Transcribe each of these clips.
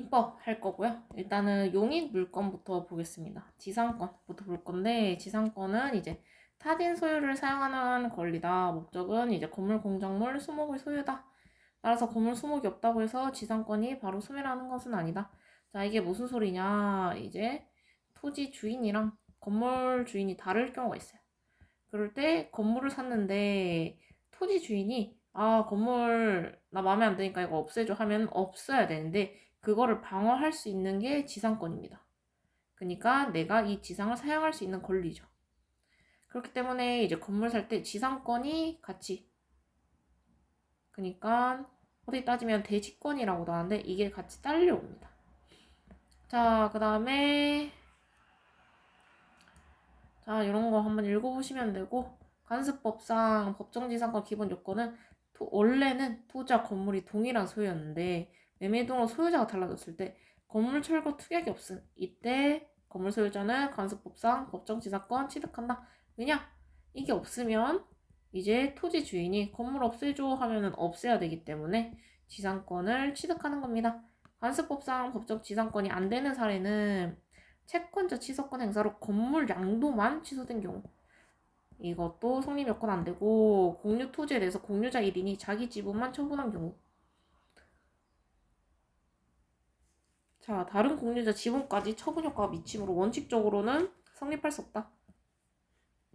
민법 할 거고요. 일단은 용익 물건부터 보겠습니다. 지상권부터 볼 건데, 지상권은 이제 타진 소유를 사용하는 권리다. 목적은 이제 건물, 공작물, 수목의 소유다. 따라서 건물, 수목이 없다고 해서 지상권이 바로 소멸하는 것은 아니다. 자, 이게 무슨 소리냐? 이제 토지 주인이랑 건물 주인이 다를 경우가 있어요. 그럴 때 건물을 샀는데 토지 주인이 건물 나 마음에 안 드니까 이거 없애줘 하면 없어야 되는데 그거를 방어할 수 있는 게 지상권입니다. 그러니까 내가 이 지상을 사용할 수 있는 권리죠. 그렇기 때문에 이제 건물 살 때 지상권이 같이, 그러니까 어디 따지면 대지권이라고도 하는데 이게 같이 딸려옵니다. 자, 그 다음에 이런 거 한번 읽어보시면 되고, 관습법상 법정지상권 기본 요건은 원래는 토지와 건물이 동일한 소유였는데 매매등으로 소유자가 달라졌을 때 건물 철거 특약이 없음. 이때 건물 소유자는 관습법상 법정지상권 취득한다. 왜냐? 이게 없으면 이제 토지 주인이 건물 없애줘 하면은 없애야 되기 때문에 지상권을 취득하는 겁니다. 관습법상 법정지상권이 안 되는 사례는 채권자 취소권 행사로 건물 양도만 취소된 경우, 이것도 성립 여건 안 되고, 공유 토지에 대해서 공유자 1인이 자기 지분만 처분한 경우. 자, 다른 공유자 지분까지 처분 효과가 미치므로 원칙적으로는 성립할 수 없다.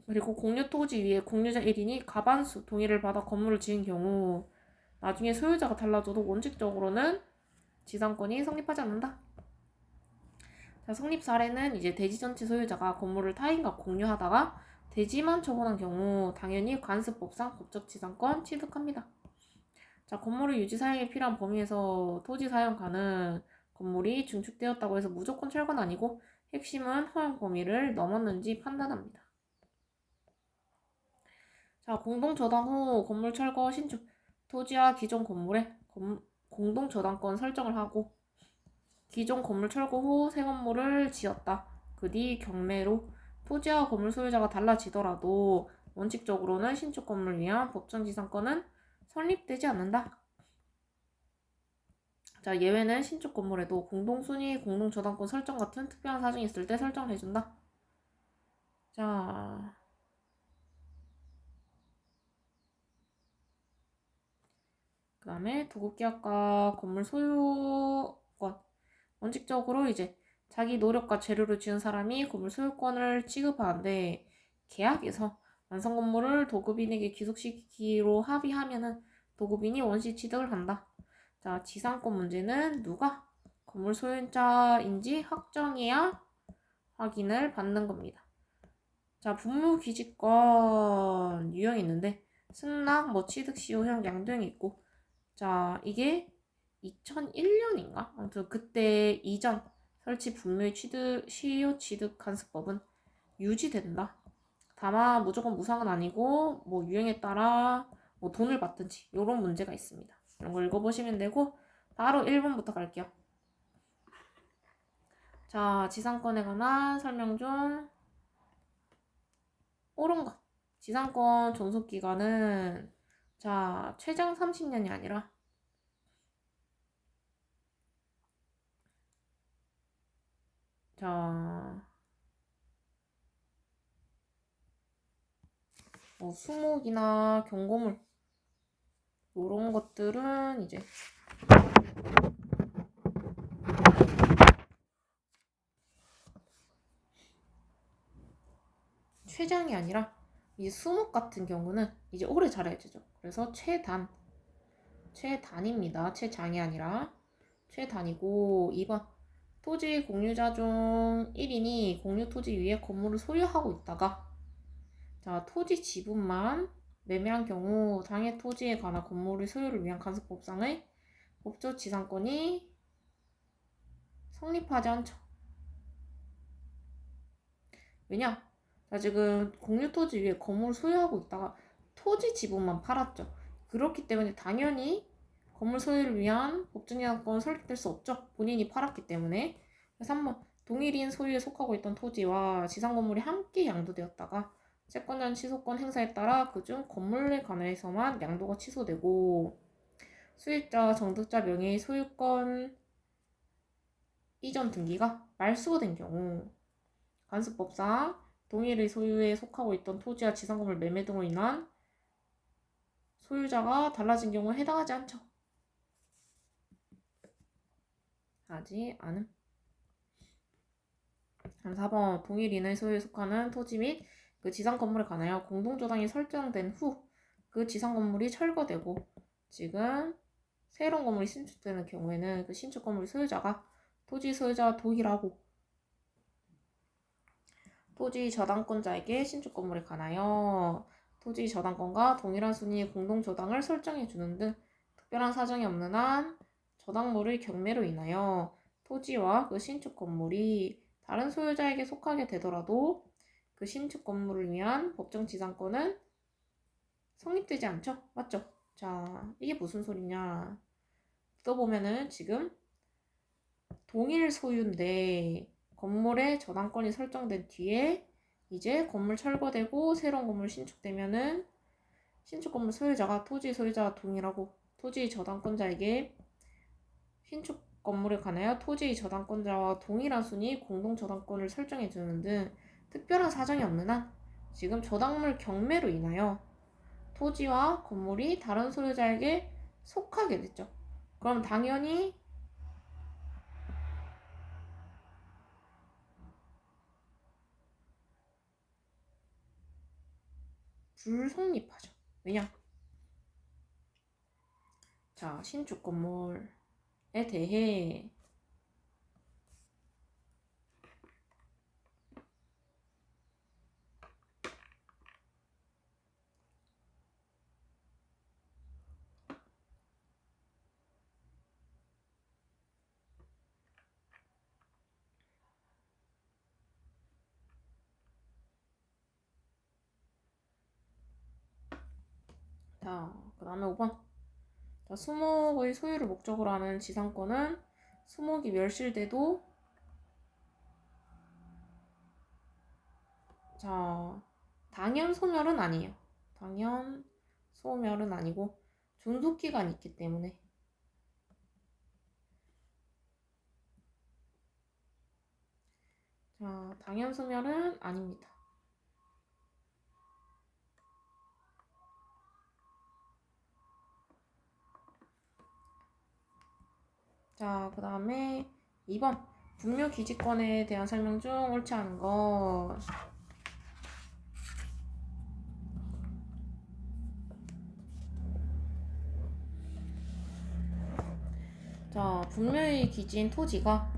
그리고 공유 토지 위에 공유자 1인이 과반수 동의를 받아 건물을 지은 경우 나중에 소유자가 달라져도 원칙적으로는 지상권이 성립하지 않는다. 자, 성립 사례는 이제 대지 전체 소유자가 건물을 타인과 공유하다가 대지만 처분한 경우 당연히 관습법상 법적 지상권 취득합니다. 자, 건물의 유지 사용에 필요한 범위에서 토지 사용가는 건물이 증축되었다고 해서 무조건 철거는 아니고 핵심은 허용 범위를 넘었는지 판단합니다. 자, 공동 저당 후 건물 철거 신축, 토지와 기존 건물에 공동 저당권 설정을 하고 기존 건물 철거 후 새 건물을 지었다. 그 뒤 경매로 토지와 건물 소유자가 달라지더라도 원칙적으로는 신축 건물을 위한 법정지상권은 성립되지 않는다. 자, 예외는 신축 건물에도 공동순위, 공동저당권 설정 같은 특별한 사정이 있을 때 설정을 해준다. 자, 그 다음에 도급계약과 건물 소유권. 원칙적으로 이제 자기 노력과 재료를 지은 사람이 건물 소유권을 취급하는데 계약에서 완성 건물을 도급인에게 귀속시키기로 합의하면은 도급인이 원시 취득을 한다. 자, 지상권 문제는 누가 건물 소유자인지 확정해야 확인을 받는 겁니다. 자, 분무기지권 유형이 있는데 승낙, 취득, 시효형, 양도형이 있고, 자, 이게 2001년인가? 아무튼 그때 이전 설치 분묘의 시효 취득 간수법은 유지된다. 다만 무조건 무상은 아니고 유형에 따라 돈을 받든지 이런 문제가 있습니다. 이런 걸 읽어보시면 되고 바로 1번부터 갈게요. 자, 지상권에 관한 설명 중 옳은 것. 지상권 존속기간은 최장 30년이 아니라 수목이나 경고물 이런 것들은 이제 최장이 아니라 이제 수목 같은 경우는 이제 오래 자라야 되죠. 그래서 최단입니다. 최장이 아니라 최단이고 2번 토지 공유자 중 1인이 공유 토지 위에 건물을 소유하고 있다가 토지 지분만 매매한 경우 당해 토지에 관한 건물의 소유를 위한 간섭법상의 법적 지상권이 성립하지 않죠. 왜냐? 지금 공유 토지 위에 건물을 소유하고 있다가 토지 지분만 팔았죠. 그렇기 때문에 당연히 건물 소유를 위한 법정지상권 설립될 수 없죠. 본인이 팔았기 때문에. 그래서 3번 동일인 소유에 속하고 있던 토지와 지상 건물이 함께 양도되었다가 채권자 취소권 행사에 따라 그중 건물에 관해서만 양도가 취소되고 수익자, 정득자 명의의 소유권 이전 등기가 말소가 된 경우 관습법상 동일의 소유에 속하고 있던 토지와 지상건물 매매 등으로 인한 소유자가 달라진 경우에 해당하지 않죠. 하지 않음. 4번 동일인의 소유에 속하는 토지 및 그 지상 건물에 관하여 공동저당이 설정된 후 그 지상 건물이 철거되고 지금 새로운 건물이 신축되는 경우에는 그 신축 건물 소유자가 토지 소유자와 동일하고 토지 저당권자에게 신축 건물에 관하여 토지 저당권과 동일한 순위의 공동저당을 설정해 주는 등 특별한 사정이 없는 한 저당물의 경매로 인하여 토지와 그 신축 건물이 다른 소유자에게 속하게 되더라도 그 신축 건물을 위한 법정 지상권은 성립되지 않죠? 맞죠? 자, 이게 무슨 소리냐? 뜯어보면은 지금 동일 소유인데 건물의 저당권이 설정된 뒤에 이제 건물 철거되고 새로운 건물 신축되면은 신축 건물 소유자가 토지 소유자와 동일하고 토지 저당권자에게 신축 건물에 관하여 토지 저당권자와 동일한 순위 공동 저당권을 설정해 주는 등 특별한 사정이 없는 한 지금 저당물 경매로 인하여 토지와 건물이 다른 소유자에게 속하게 됐죠. 그럼 당연히 불성립하죠. 왜냐? 자, 신축 건물에 대해 자, 그 다음에 5번. 자, 수목의 소유를 목적으로 하는 지상권은 수목이 멸실돼도 자, 당연 소멸은 아니에요. 당연 소멸은 아니고 존속기간이 있기 때문에 자, 당연 소멸은 아닙니다. 자, 그 다음에 2번. 분묘기지권에 대한 설명 중 옳지 않은 것. 자, 분묘의 기지인 토지가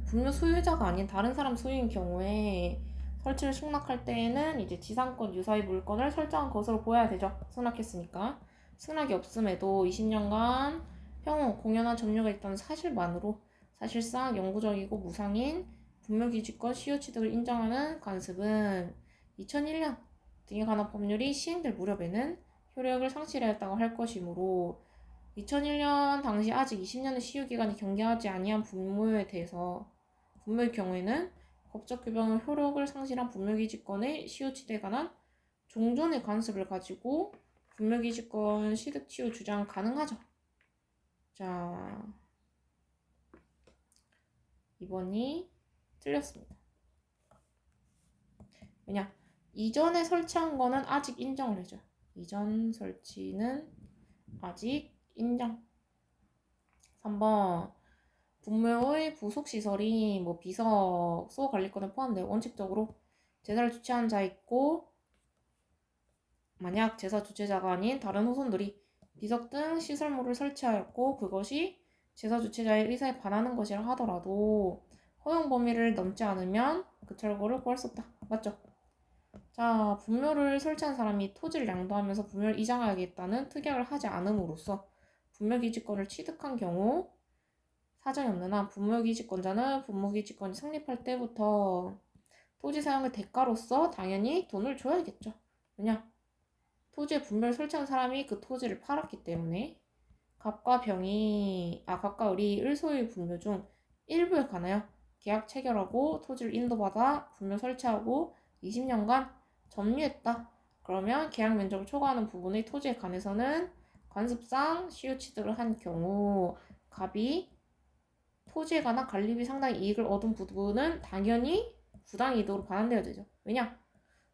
분묘 소유자가 아닌 다른 사람 소유인 경우에 설치를 승낙할 때에는 이제 지상권 유사의 물건을 설정한 것으로 보여야 되죠. 승낙했으니까. 승낙이 없음에도 20년간 평온 공연한 점유가 있다는 사실만으로 사실상 영구적이고 무상인 분묘기지권 시효 취득을 인정하는 관습은 2001년 등에 관한 법률이 시행될 무렵에는 효력을 상실하였다고 할 것이므로 2001년 당시 아직 20년의 시효기간이 경계하지 아니한 분묘에 대해서 분묘의 경우에는 법적 규정의 효력을 상실한 분묘기지권의 시효취득에 관한 종전의 관습을 가지고 분묘기지권 취득 취소 주장 가능하죠. 자, 2번이 틀렸습니다. 왜냐? 이전에 설치한 거는 아직 인정을 해줘요. 이전 설치는 아직 인정. 3번 분묘의 부속시설이 뭐 비석, 수호관리권에 포함돼 원칙적으로 제사를 주최한 자 있고 만약 제사 주최자가 아닌 다른 후손들이 비석 등 시설물을 설치하였고 그것이 제사 주최자의 의사에 반하는 것이라 하더라도 허용 범위를 넘지 않으면 그 철거를 구할 수 없다. 맞죠? 자, 분묘를 설치한 사람이 토지를 양도하면서 분묘를 이장하겠다는 특약을 하지 않음으로써 분묘기지권을 취득한 경우 사정이 없는 한 분묘기지권자는 분묘기지권이 성립할 때부터 토지 사용의 대가로서 당연히 돈을 줘야겠죠. 왜냐? 토지에 분묘를 설치한 사람이 그 토지를 팔았기 때문에 갑과 을이 을소유의 분묘 중 일부에 관하여 계약 체결하고 토지를 인도받아 분묘 설치하고 20년간 점유했다. 그러면 계약 면적을 초과하는 부분의 토지에 관해서는 관습상 시효 취득을 한 경우 갑이 토지에 관한 관리비 상당히 이익을 얻은 부분은 당연히 부당이득으로 반환되어야 되죠. 왜냐?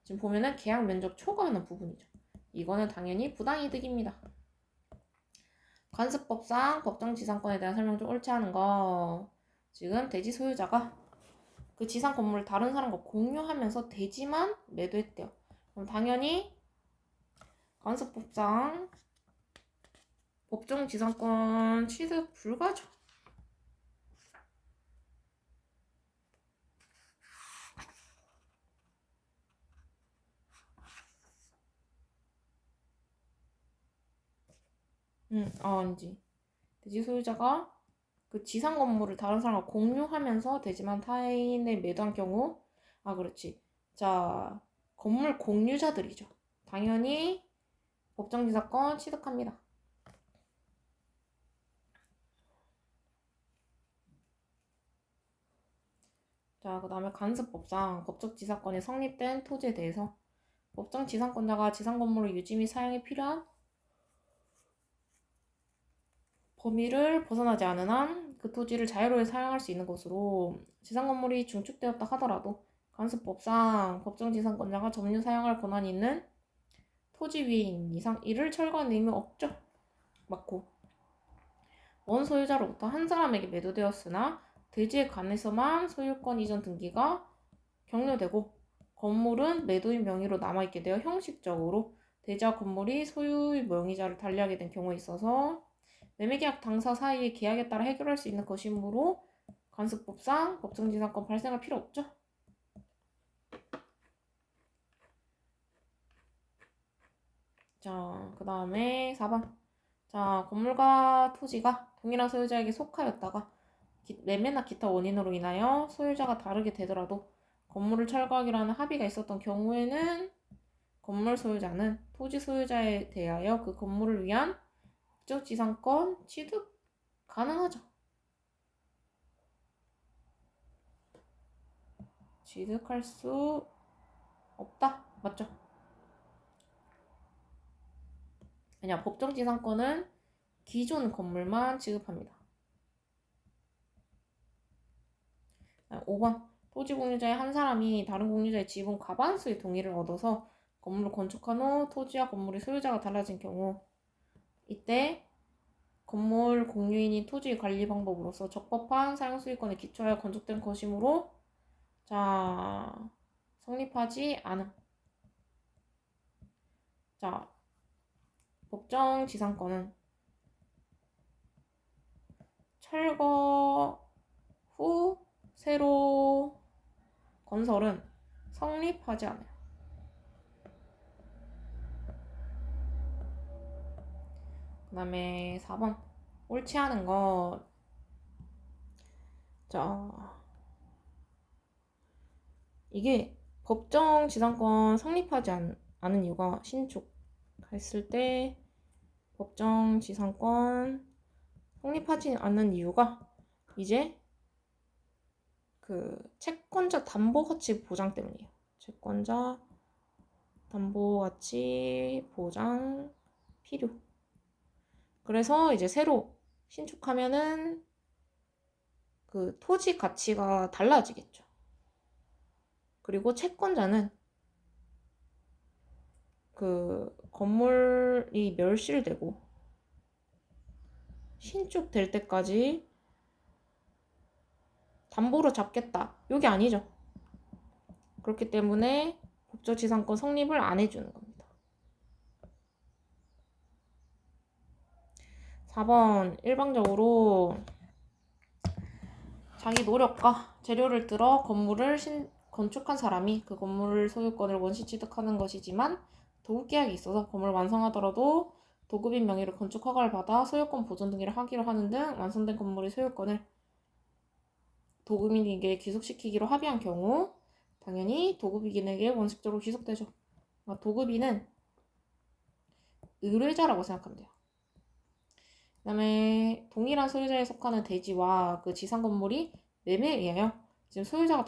지금 보면은 계약 면적 초과하는 부분이죠. 이거는 당연히 부당이득입니다. 관습법상 법정지상권에 대한 설명 좀 옳지 않은 거. 지금 대지 소유자가 그 지상 건물을 다른 사람과 공유하면서 대지만 매도했대요. 그럼 당연히 관습법상 법정지상권 취득 불가죠. 아니지. 대지 소유자가 그 지상 건물을 다른 사람과 공유하면서 대지만 타인에 매도한 경우, 그렇지. 자, 건물 공유자들이죠. 당연히 법정지상권 취득합니다. 자, 그 다음에 간습법상 법정지상권이 성립된 토지에 대해서 법정지상권자가 지상 건물의 유지 및 사용이 필요한 범위를 벗어나지 않은 한 그 토지를 자유로이 사용할 수 있는 것으로 지상 건물이 중축되었다 하더라도 간습법상 법정지상권자가 점유 사용할 권한이 있는 토지 위에 있는 이상 이를 철거하는 의무 없죠. 맞고, 원 소유자로부터 한 사람에게 매도되었으나 대지에 관해서만 소유권 이전 등기가 격려되고 건물은 매도인 명의로 남아있게 되어 형식적으로 대지와 건물이 소유의 명의자를 달리하게 된 경우에 있어서 매매계약 당사 사이의 계약에 따라 해결할 수 있는 것이므로 관습법상 법정지상권 발생할 필요 없죠. 자, 그 다음에 4번. 자, 건물과 토지가 동일한 소유자에게 속하였다가 매매나 기타 원인으로 인하여 소유자가 다르게 되더라도 건물을 철거하기로 하는 합의가 있었던 경우에는 건물 소유자는 토지 소유자에 대하여 그 건물을 위한 법정지상권 취득 가능하죠. 취득할 수 없다. 맞죠? 아니야, 법정지상권은 기존 건물만 취급합니다. 5번. 토지 공유자의 한 사람이 다른 공유자의 지분 과반수의 동의를 얻어서 건물을 건축한 후 토지와 건물의 소유자가 달라진 경우, 이때 건물 공유인이 토지 관리 방법으로서 적법한 사용수익권에 기초하여 건축된 것이므로 자, 성립하지 않음. 자, 법정지상권은 철거 후 새로 건설은 성립하지 않아요. 그 다음에 4번. 옳지 않은 것. 자, 이게 법정지상권 성립하지 않은 이유가 신축했을 때 법정지상권 성립하지 않는 이유가 이제 그 채권자 담보가치 보장 때문이에요. 채권자 담보가치 보장 필요. 그래서 이제 새로 신축하면은 그 토지 가치가 달라지겠죠. 그리고 채권자는 그 건물이 멸실되고 신축될 때까지 담보로 잡겠다. 이게 아니죠. 그렇기 때문에 법정지상권 성립을 안 해주는 겁니다. 4번. 일방적으로 자기 노력과 재료를 들어 건물을 건축한 사람이 그 건물 소유권을 원시 취득하는 것이지만 도급계약이 있어서 건물을 완성하더라도 도급인 명의로 건축 허가를 받아 소유권 보존 등기를 하기로 하는 등 완성된 건물의 소유권을 도급인에게 귀속시키기로 합의한 경우 당연히 도급인에게 원칙적으로 귀속되죠. 그러니까 도급인은 의뢰자라고 생각하면 돼요. 그 다음에 동일한 소유자에 속하는 대지와 그 지상 건물이 매매에 의하여 지금 소유자가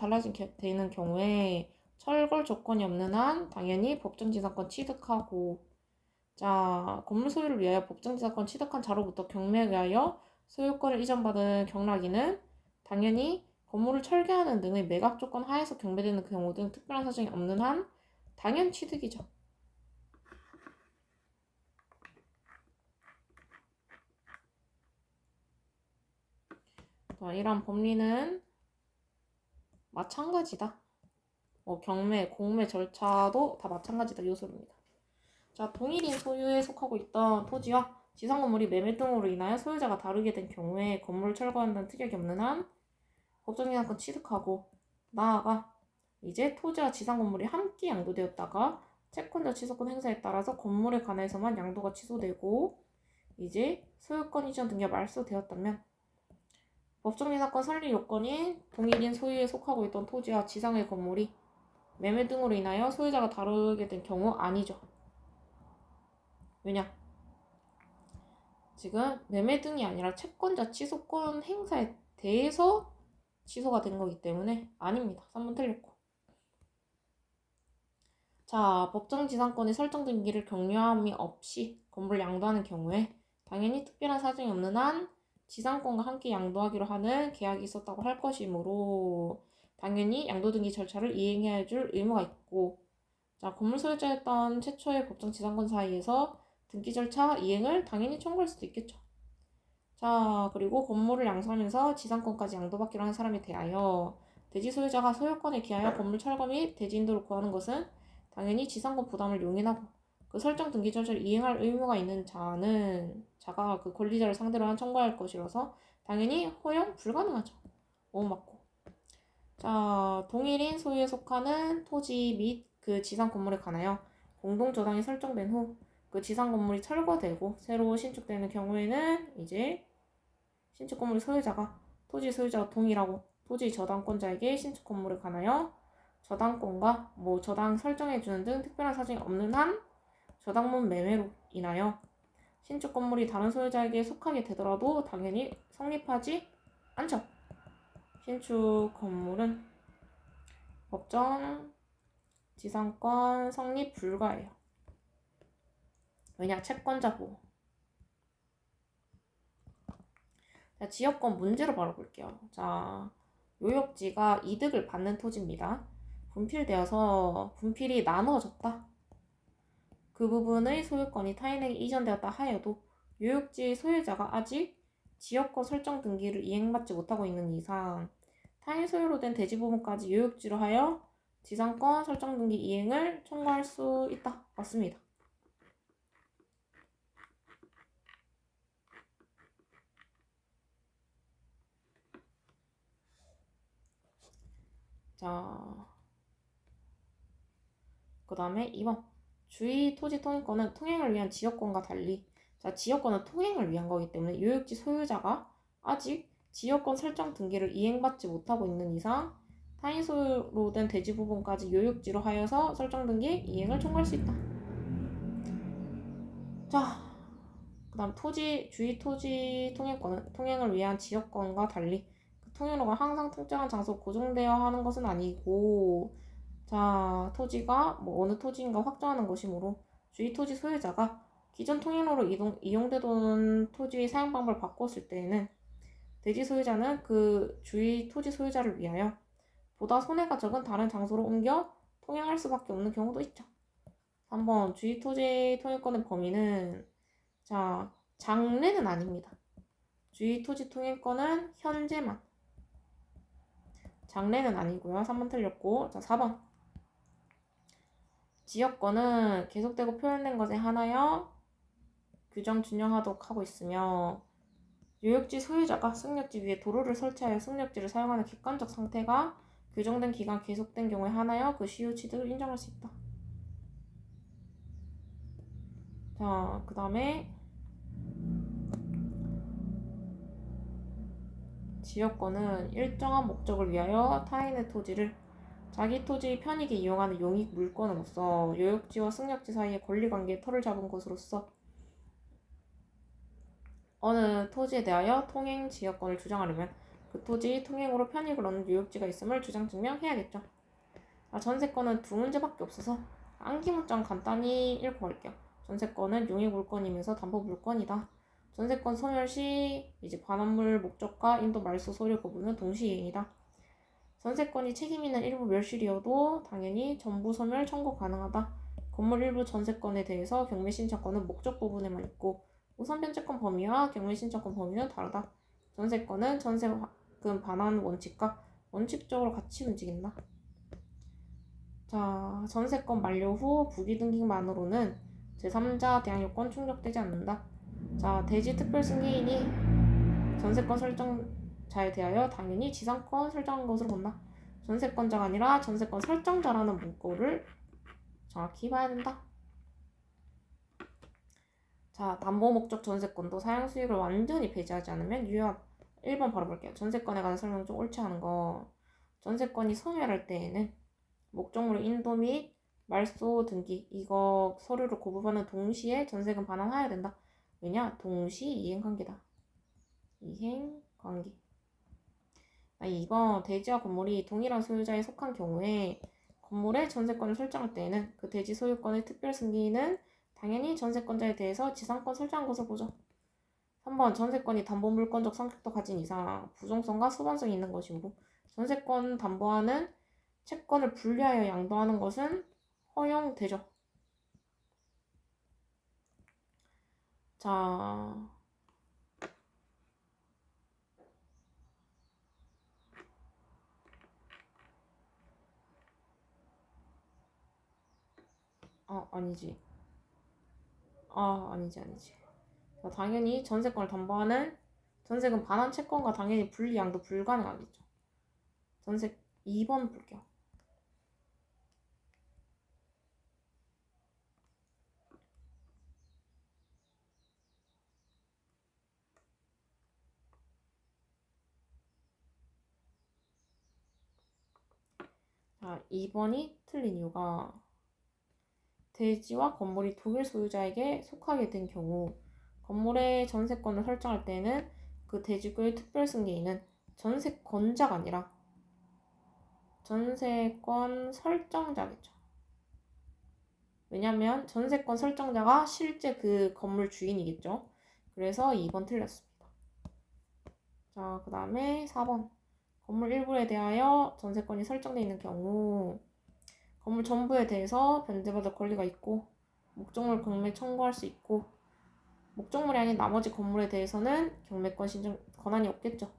되는 경우에 철거 조건이 없는 한 당연히 법정지상권 취득하고, 자, 건물 소유를 위하여 법정지상권 취득한 자로부터 경매에 의하여 소유권을 이전받은 경락인은 당연히 건물을 철거하는 등의 매각 조건 하에서 경매되는 경우 등 특별한 사정이 없는 한 당연 취득이죠. 이런 법리는 마찬가지다. 경매, 공매 절차도 다 마찬가지다 요소입니다. 자, 동일인 소유에 속하고 있던 토지와 지상 건물이 매매 등으로 인하여 소유자가 다르게 된 경우에 건물을 철거한다는 특약이 없는 한 법정이상권 취득하고, 나아가 이제 토지와 지상 건물이 함께 양도되었다가 채권자 취소권 행사에 따라서 건물에 관해서만 양도가 취소되고 이제 소유권 이전 등기가 말소되었다면 법정이상권 설립 요건인 동일인 소유에 속하고 있던 토지와 지상의 건물이 매매 등으로 인하여 소유자가 다르게 된 경우 아니죠. 왜냐? 지금 매매 등이 아니라 채권자 취소권 행사에 대해서 취소가 된 거기 때문에 아닙니다. 3번 틀렸고. 자, 법정지상권의 설정 등기를 격려함이 없이 건물을 양도하는 경우에 당연히 특별한 사정이 없는 한 지상권과 함께 양도하기로 하는 계약이 있었다고 할 것이므로 당연히 양도등기 절차를 이행해야 줄 의무가 있고, 자, 건물 소유자였던 최초의 법정지상권 사이에서 등기 절차 이행을 당연히 청구할 수도 있겠죠. 자, 그리고 건물을 양수하면서 지상권까지 양도받기로 한 사람에 대하여 대지 소유자가 소유권에 기하여 건물 철거 및 대지 인도를 구하는 것은 당연히 지상권 부담을 용인하고 그 설정 등기 절차를 이행할 의무가 있는 자가 그 권리자를 상대로 한 청구할 것이라서 당연히 허용 불가능하죠. 5번 맞고. 자, 동일인 소유에 속하는 토지 및 그 지상 건물에 관하여 공동 저당이 설정된 후 그 지상 건물이 철거되고 새로 신축되는 경우에는 이제 신축 건물의 소유자가 토지 소유자와 동일하고 토지 저당권자에게 신축 건물에 관하여 저당권과 저당 설정해주는 등 특별한 사정이 없는 한 저당문 매매로 인하여 신축 건물이 다른 소유자에게 속하게 되더라도 당연히 성립하지 않죠. 신축 건물은 법정 지상권 성립 불가해요. 왜냐? 채권자 보호. 자, 지역권 문제로 바로 볼게요. 자, 요역지가 이득을 받는 토지입니다. 분필되어서 분필이 나누어졌다. 그 부분의 소유권이 타인에게 이전되었다 하여도 요역지 소유자가 아직 지역권 설정 등기를 이행받지 못하고 있는 이상 타인 소유로 된 대지 부분까지 요역지로 하여 지상권 설정 등기 이행을 청구할 수 있다. 맞습니다. 자, 그 다음에 2번 주의 토지 통행권은 통행을 위한 지역권과 달리, 자, 지역권은 통행을 위한 거기 때문에 요역지 소유자가 아직 지역권 설정 등기를 이행받지 못하고 있는 이상 타인 소유로 된 대지 부분까지 요역지로 하여서 설정 등기 이행을 청구할 수 있다. 자, 그 다음 주의 토지 통행권은 통행을 위한 지역권과 달리 그 통행로가 항상 특정한 장소 고정되어 하는 것은 아니고, 자, 토지가 어느 토지인가 확정하는 것이므로 주의 토지 소유자가 기존 통행로로 이용되던 토지의 사용 방법을 바꿨을 때에는 대지 소유자는 그 주의 토지 소유자를 위하여 보다 손해가 적은 다른 장소로 옮겨 통행할 수밖에 없는 경우도 있죠. 3번 주의 토지 통행권의 범위는, 자, 장래는 아닙니다. 주의 토지 통행권은 현재만. 장래는 아니고요. 3번 틀렸고. 자, 4번 지역권은 계속되고 표현된 것에 한하여 규정 준용하도록 하고 있으며 요역지 소유자가 승역지 위에 도로를 설치하여 승역지를 사용하는 객관적 상태가 규정된 기간 계속된 경우에 한하여 그 시효 취득을 인정할 수 있다. 자, 그 다음에 지역권은 일정한 목적을 위하여 타인의 토지를 자기 토지의 편익에 이용하는 용익 물건으로서 요역지와 승역지 사이의 권리관계에 털을 잡은 것으로서 어느 토지에 대하여 통행 지역권을 주장하려면 그 토지 통행으로 편익을 얻는 요역지가 있음을 주장 증명해야겠죠. 전세권은 두 문제밖에 없어서 암기 문장 간단히 읽고 갈게요. 전세권은 용익 물건이면서 담보 물건이다. 전세권 소멸 시 이제 반환물 목적과 인도 말소 소유 거부는 동시이행이다. 전세권이 책임 있는 일부 멸실이어도 당연히 전부 소멸 청구 가능하다. 건물 일부 전세권에 대해서 경매 신청권은 목적 부분에만 있고 우선 변제권 범위와 경매 신청권 범위는 다르다. 전세권은 전세금 반환 원칙과 원칙적으로 같이 움직인다. 자, 전세권 만료 후 부기등기만으로는 제3자 대항 요건 충족되지 않는다. 자, 대지 특별 승계인이 전세권 설정자에 대하여 당연히 지상권 설정한 것으로 본다. 전세권자가 아니라 전세권 설정자라는 문구를 정확히 봐야 된다. 자, 담보 목적 전세권도 사용 수익을 완전히 배제하지 않으면 유효하다. 1번 바로 볼게요. 전세권에 관한 설명 좀 옳지 않은 거. 전세권이 소멸할 때에는 목적물 인도 및 말소 등기 이거 서류를 고부받는 동시에 전세금 반환해야 된다. 왜냐? 동시 이행관계다. 이행관계. 2번 대지와 건물이 동일한 소유자에 속한 경우에 건물의 전세권을 설정할 때에는 그 대지 소유권의 특별 승계인은 당연히 전세권자에 대해서 지상권 설정한 것을 보죠. 3번 전세권이 담보물권적 성격도 가진 이상 부종성과 수반성이 있는 것이므로 전세권 담보하는 채권을 분리하여 양도하는 것은 허용되죠. 자, 아니지. 아니지. 당연히 전세권을 담보하는 전세금 반환 채권과 당연히 분리 양도 불가능하겠죠. 전세 2번 볼게요. 자, 2번이 틀린 이유가 대지와 건물이 독일 소유자에게 속하게 된 경우 건물의 전세권을 설정할 때는 그 대지구의 특별승계인은 전세권자가 아니라 전세권 설정자겠죠. 왜냐면 전세권 설정자가 실제 그 건물 주인이겠죠. 그래서 2번 틀렸습니다. 자, 그 다음에 4번. 건물 일부에 대하여 전세권이 설정되어 있는 경우 건물 전부에 대해서 변제받을 권리가 있고 목적물 경매 청구할 수 있고 목적물이 아닌 나머지 건물에 대해서는 경매권 신청 권한이 없겠죠.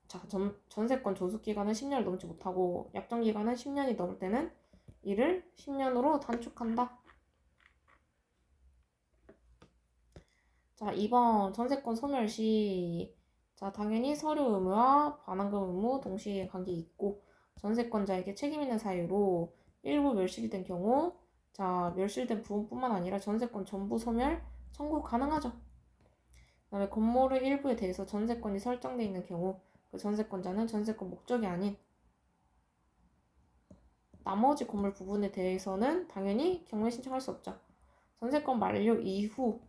자, 전세권 조속기간은 10년을 넘지 못하고 약정기간은 10년이 넘을 때는 이를 10년으로 단축한다. 자, 2번 전세권 소멸 시 자, 당연히 서류 의무와 반환금 의무 동시에 관계 있고 전세권자에게 책임 있는 사유로 일부 멸실이 된 경우 자, 멸실된 부분뿐만 아니라 전세권 전부 소멸 청구 가능하죠. 그 다음에 건물의 일부에 대해서 전세권이 설정되어 있는 경우 그 전세권자는 전세권 목적이 아닌 나머지 건물 부분에 대해서는 당연히 경매 신청할 수 없죠. 전세권 만료 이후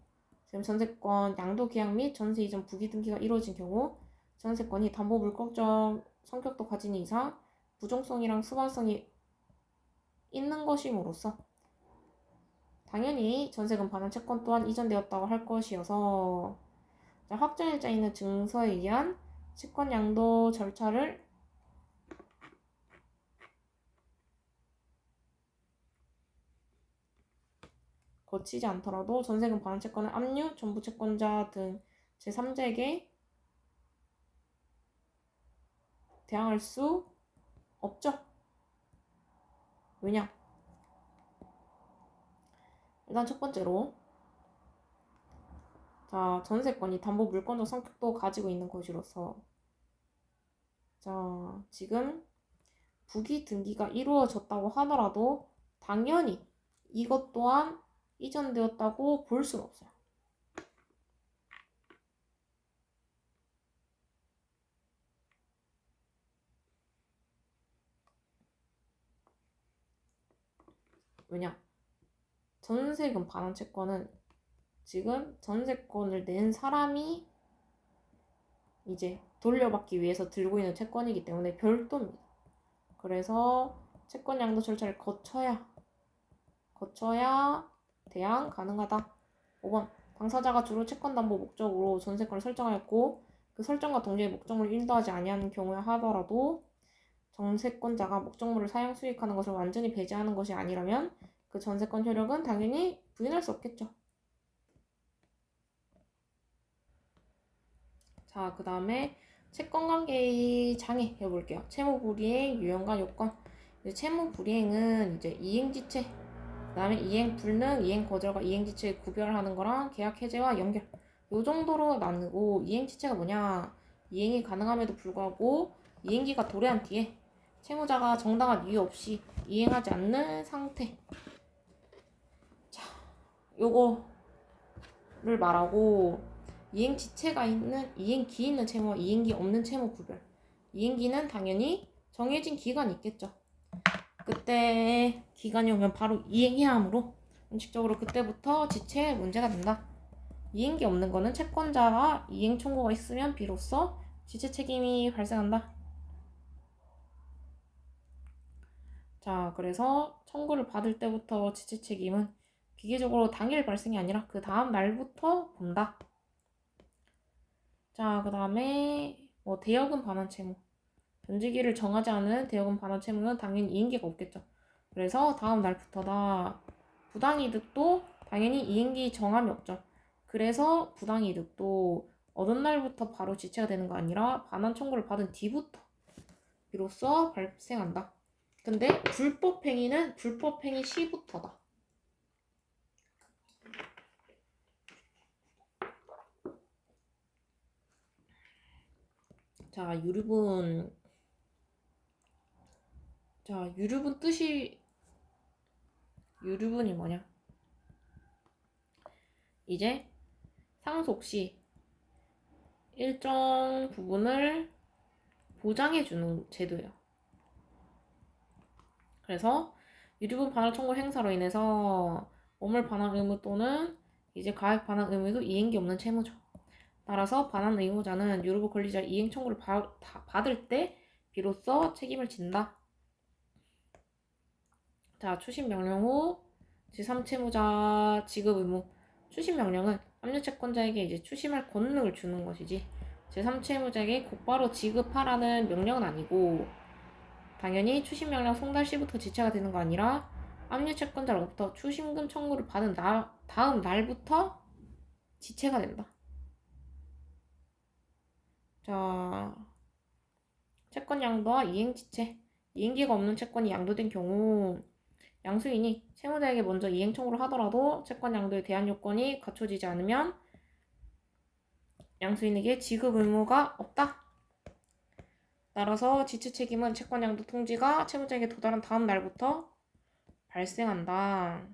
지금 전세권 양도 계약 및 전세 이전 부기 등기가 이루어진 경우 전세권이 담보 물권적 성격도 가진 이상 부종성이랑 수반성이 있는 것임으로써 당연히 전세금 반환 채권 또한 이전되었다고 할 것이어서 확정일자 있는 증서에 의한 채권 양도 절차를 거치지 않더라도 전세금 반환 채권을 압류, 전부 채권자 등 제3자에게 대항할 수 없죠. 왜냐? 일단 첫 번째로 자, 전세권이 담보 물권적 성격도 가지고 있는 것이로서 자, 지금 부기 등기가 이루어졌다고 하더라도 당연히 이것 또한 이전되었다고 볼 수는 없어요. 왜냐? 전세금 반환 채권은 지금 전세권을 낸 사람이 이제 돌려받기 위해서 들고 있는 채권이기 때문에 별도입니다. 그래서 채권 양도 절차를 거쳐야 대항 가능하다. 5번 당사자가 주로 채권담보 목적으로 전세권을 설정하였고 그 설정과 동시에 목적물을 인도하지 아니하는 경우에 하더라도 전세권자가 목적물을 사용 수익하는 것을 완전히 배제하는 것이 아니라면 그 전세권 효력은 당연히 부인할 수 없겠죠. 자, 그 다음에 채권관계의 장애 해볼게요. 채무불이행 유형과 요건. 채무불이행은 이제 이행지체, 그 다음에 이행불능, 이행거절과 이행지체의 구별하는 거랑 계약 해제와 연결. 요 정도로 나누고 이행지체가 뭐냐? 이행이 가능함에도 불구하고 이행기가 도래한 뒤에 채무자가 정당한 이유 없이 이행하지 않는 상태. 자, 요거를 말하고 이행지체가 있는 이행기 있는 채무와 이행기 없는 채무 구별. 이행기는 당연히 정해진 기간이 있겠죠. 그때 기간이 오면 바로 이행해야 하므로 원칙적으로 그때부터 지체에 문제가 된다. 이행기 없는 거는 채권자가 이행 청구가 있으면 비로소 지체 책임이 발생한다. 자, 그래서 청구를 받을 때부터 지체 책임은 기계적으로 당일 발생이 아니라 그 다음 날부터 본다. 자, 그 다음에 대여금 반환 채무. 변제기를 정하지 않은 대여금 반환 채무는 당연히 이행기가 없겠죠. 그래서 다음 날부터다. 부당이득도 당연히 이행기 정함이 없죠. 그래서 부당이득도 얻은 날부터 바로 지체가 되는 거 아니라 반환 청구를 받은 뒤부터 비로소 발생한다. 근데 불법행위는 불법행위 시부터다. 자, 유류분 뜻이 유류분이 뭐냐? 이제 상속 시 일정 부분을 보장해주는 제도예요. 그래서 유류분 반환 청구 행사로 인해서 원물 반환 의무 또는 이제 가액 반환 의무도 이행기 없는 채무죠. 따라서 반환 의무자는 유류분 권리자 이행 청구를 받을 때 비로소 책임을 진다. 자, 추심 명령 후 제3채무자 지급 의무. 추심 명령은 압류채권자에게 이제 추심할 권능을 주는 것이지 제3채무자에게 곧바로 지급하라는 명령은 아니고 당연히 추심 명령 송달 시부터 지체가 되는 거 아니라 압류채권자로부터 추심금 청구를 받은 다음 날부터 지체가 된다. 자, 채권 양도와 이행 지체. 이행기가 없는 채권이 양도된 경우 양수인이 채무자에게 먼저 이행 청구를 하더라도 채권 양도에 대한 요건이 갖춰지지 않으면 양수인에게 지급 의무가 없다. 따라서 지체 책임은 채권 양도 통지가 채무자에게 도달한 다음 날부터 발생한다.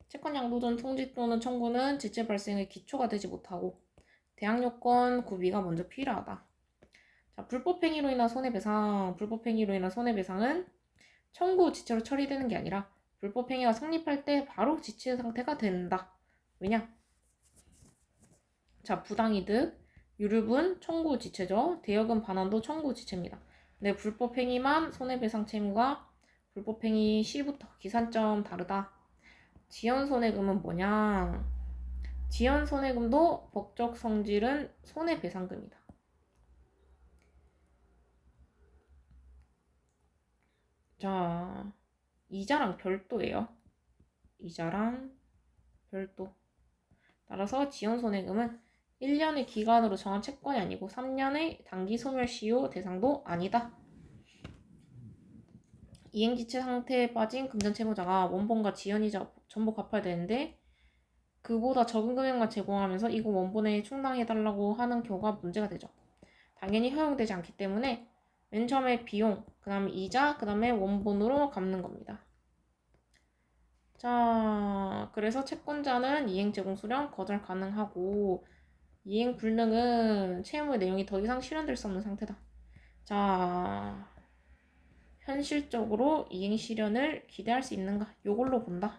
채권 양도 전 통지 또는 청구는 지체 발생의 기초가 되지 못하고 대항 요건 구비가 먼저 필요하다. 자, 불법행위로 인한 손해배상. 불법행위로 인한 손해배상은 청구 지체로 처리되는 게 아니라 불법행위가 성립할 때 바로 지체 상태가 된다. 왜냐? 자, 부당이득, 유류분 청구 지체죠. 대여금 반환도 청구 지체입니다. 근데 불법행위만 손해배상 채무가 불법행위 시부터 기산점 다르다. 지연손해금은 뭐냐? 지연손해금도 법적 성질은 손해배상금이다. 자, 이자랑 별도예요. 이자랑 별도. 따라서 지연손해금은 1년의 기간으로 정한 채권이 아니고 3년의 단기 소멸시효 대상도 아니다. 이행지체 상태에 빠진 금전채무자가 원본과 지연이자 전부 갚아야 되는데 그보다 적은 금액만 제공하면서 이거 원본에 충당해달라고 하는 경우가 문제가 되죠. 당연히 허용되지 않기 때문에 맨 처음에 비용, 그 다음에 이자, 그 다음에 원본으로 갚는 겁니다. 자, 그래서 채권자는 이행 제공 수령 거절 가능하고 이행 불능은 채무의 내용이 더 이상 실현될 수 없는 상태다. 자, 현실적으로 이행 실현을 기대할 수 있는가? 요걸로 본다.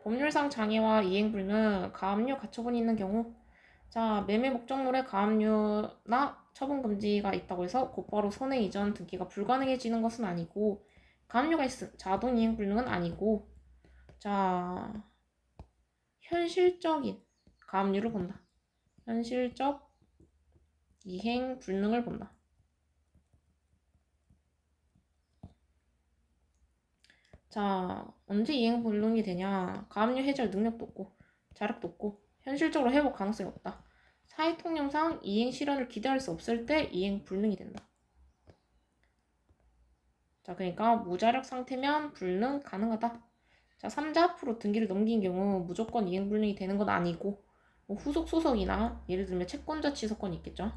법률상 장애와 이행 불능, 가압류 가처분이 있는 경우 자, 매매 목적물에 가압류나 처분 금지가 있다고 해서 곧바로 손해 이전 등기가 불가능해지는 것은 아니고 가압류가 있음 자동 이행 불능은 아니고 자, 현실적인 가압류를 본다. 현실적 이행 불능을 본다. 자, 언제 이행 불능이 되냐? 가압류 해결 능력도 없고 자력도 없고 현실적으로 회복 가능성이 없다. 사회 통념상 이행 실현을 기대할 수 없을 때 이행 불능이 된다. 자, 그러니까 무자력 상태면 불능 가능하다. 자, 3자 앞으로 등기를 넘긴 경우 무조건 이행 불능이 되는 건 아니고 뭐 후속 소송이나 예를 들면 채권자 취소권이 있겠죠.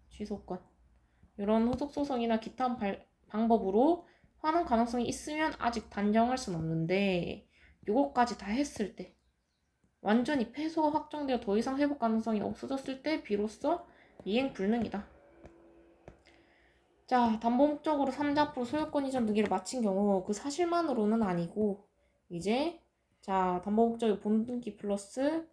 취소권. 이런 후속 소송이나 기타 방법으로 환원 가능성이 있으면 아직 단정할 수는 없는데 요거까지 다 했을 때 완전히 패소가 확정되어 더 이상 회복 가능성이 없어졌을 때 비로소 이행 불능이다. 자, 담보 목적으로 3자 앞으로 소유권 이전 등기를 마친 경우 그 사실만으로는 아니고 이제 자, 담보 목적의 본등기 플러스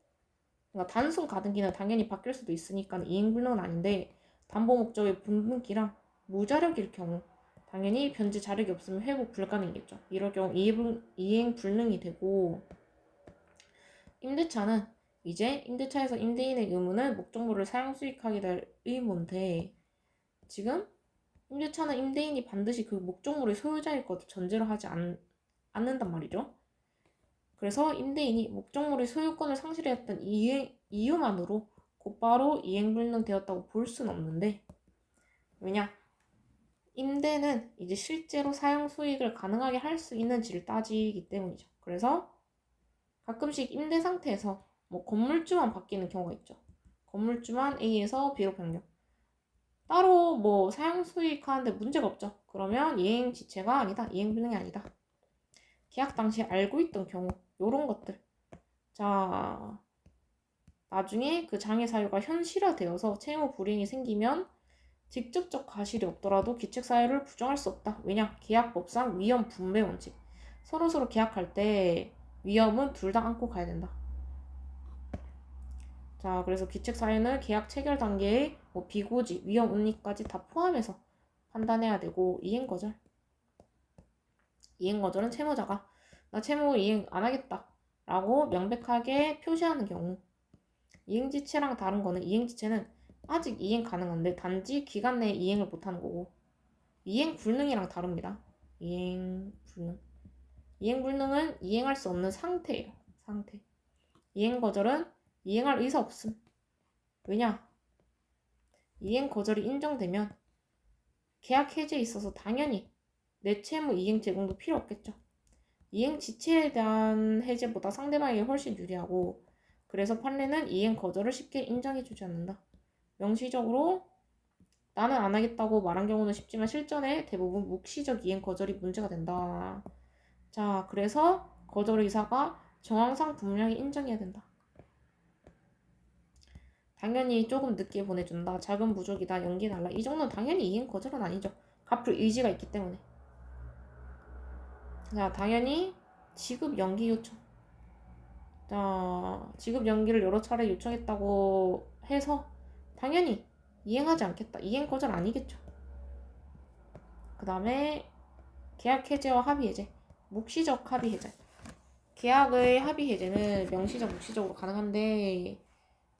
그러니까 단순 가등기는 당연히 바뀔 수도 있으니까 이행 불능은 아닌데 담보 목적의 본등기랑 무자력일 경우 당연히 변제 자력이 없으면 회복 불가능이겠죠. 이럴 경우 이행 불능이 되고 임대차는 이제 임대차에서 임대인의 의무는 목적물을 사용 수익하게 될 의무인데 지금 임대차는 임대인이 반드시 그 목적물의 소유자일 것을 전제로 하지 않는단 말이죠. 그래서 임대인이 목적물의 소유권을 상실했던 이유만으로 곧바로 이행불능 되었다고 볼 수는 없는데 왜냐? 임대는 이제 실제로 사용 수익을 가능하게 할 수 있는지를 따지기 때문이죠. 그래서 가끔씩 임대 상태에서 뭐 건물주만 바뀌는 경우가 있죠. 건물주만 A에서 B로 변경. 따로 뭐 사용 수익 하는데 문제가 없죠. 그러면 이행 지체가 아니다. 이행 불능이 아니다. 계약 당시에 알고 있던 경우 요런 것들. 자, 나중에 그 장애 사유가 현실화되어서 채무 불이행이 생기면 직접적 과실이 없더라도 기책 사유를 부정할 수 없다. 왜냐? 계약법상 위험 분배 원칙. 서로서로 계약할 때 위험은 둘 다 안고 가야 된다. 자, 그래서 기책 사유는 계약 체결 단계에 뭐 비고지, 위험 은닉까지 다 포함해서 판단해야 되고 이행거절. 이행거절은 채무자가 나 채무 이행 안 하겠다 라고 명백하게 표시하는 경우 이행지체랑 다른 거는 이행지체는 아직 이행 가능한데 단지 기간 내에 이행을 못하는 거고 이행불능이랑 다릅니다. 이행불능. 이행불능은 이행할 수 없는 상태예요. 상태. 이행거절은 이행할 의사 없음. 왜냐? 이행거절이 인정되면 계약 해지에 있어서 당연히 내 채무 이행 제공도 필요 없겠죠. 이행 지체에 대한 해제보다 상대방에게 훨씬 유리하고 그래서 판례는 이행 거절을 쉽게 인정해주지 않는다. 명시적으로 나는 안 하겠다고 말한 경우는 쉽지만 실전에 대부분 묵시적 이행 거절이 문제가 된다. 자, 그래서 거절 의사가 정황상 분명히 인정해야 된다. 당연히 조금 늦게 보내준다. 자금 부족이다. 연기 달라. 이 정도는 당연히 이행 거절은 아니죠. 갚을 의지가 있기 때문에. 자, 당연히 지급 연기 요청. 자, 지급 연기를 여러 차례 요청했다고 해서 당연히 이행하지 않겠다. 이행 거절 아니겠죠. 그 다음에 계약 해제와 합의 해제. 묵시적 합의 해제. 계약의 합의 해제는 명시적, 묵시적으로 가능한데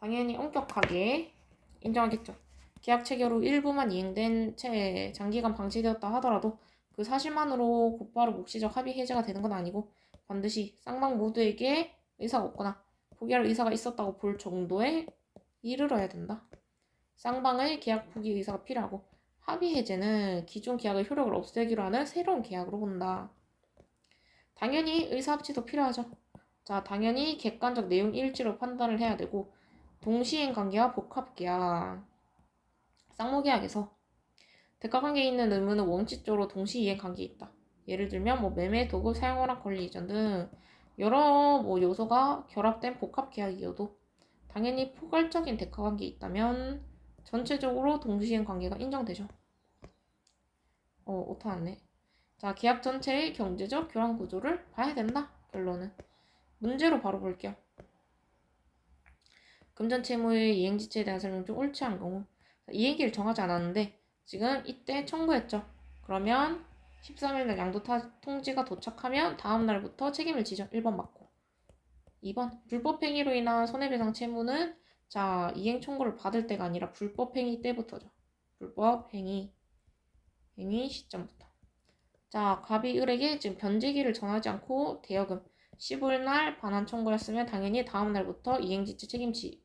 당연히 엄격하게 인정하겠죠. 계약 체결 후 일부만 이행된 채 장기간 방치되었다 하더라도 그 사실만으로 곧바로 묵시적 합의 해제가 되는 건 아니고 반드시 쌍방 모두에게 의사가 없거나 포기할 의사가 있었다고 볼 정도에 이르러야 된다. 쌍방의 계약 포기 의사가 필요하고 합의 해제는 기존 계약의 효력을 없애기로 하는 새로운 계약으로 본다. 당연히 의사합치도 필요하죠. 자, 당연히 객관적 내용 일치로 판단을 해야 되고 동시행 관계와 복합계약, 쌍무계약에서 대가관계에 있는 의무는 원칙적으로 동시 이행 관계에 있다. 예를 들면 뭐 매매, 도구, 사용허락, 권리 이전 등 여러 뭐 요소가 결합된 복합계약이어도 당연히 포괄적인 대가관계에 있다면 전체적으로 동시행 관계가 인정되죠. 오타났네. 자, 계약 전체의 경제적 교환 구조를 봐야 된다. 결론은. 문제로 바로 볼게요. 금전 채무의 이행지체에 대한 설명 중 옳지 않은 경우 이행기를 정하지 않았는데 지금 이때 청구했죠. 그러면 13일날 양도 통지가 도착하면 다음 날부터 책임을 지죠. 1번 맞고. 2번 불법행위로 인한 손해배상 채무는 자 이행 청구를 받을 때가 아니라 불법행위 때부터죠. 불법행위 시점부터. 자 갑이 을에게 지금 변제기를 정하지 않고 대여금 15일 날 반환 청구했으면 당연히 다음 날부터 이행지체 책임지.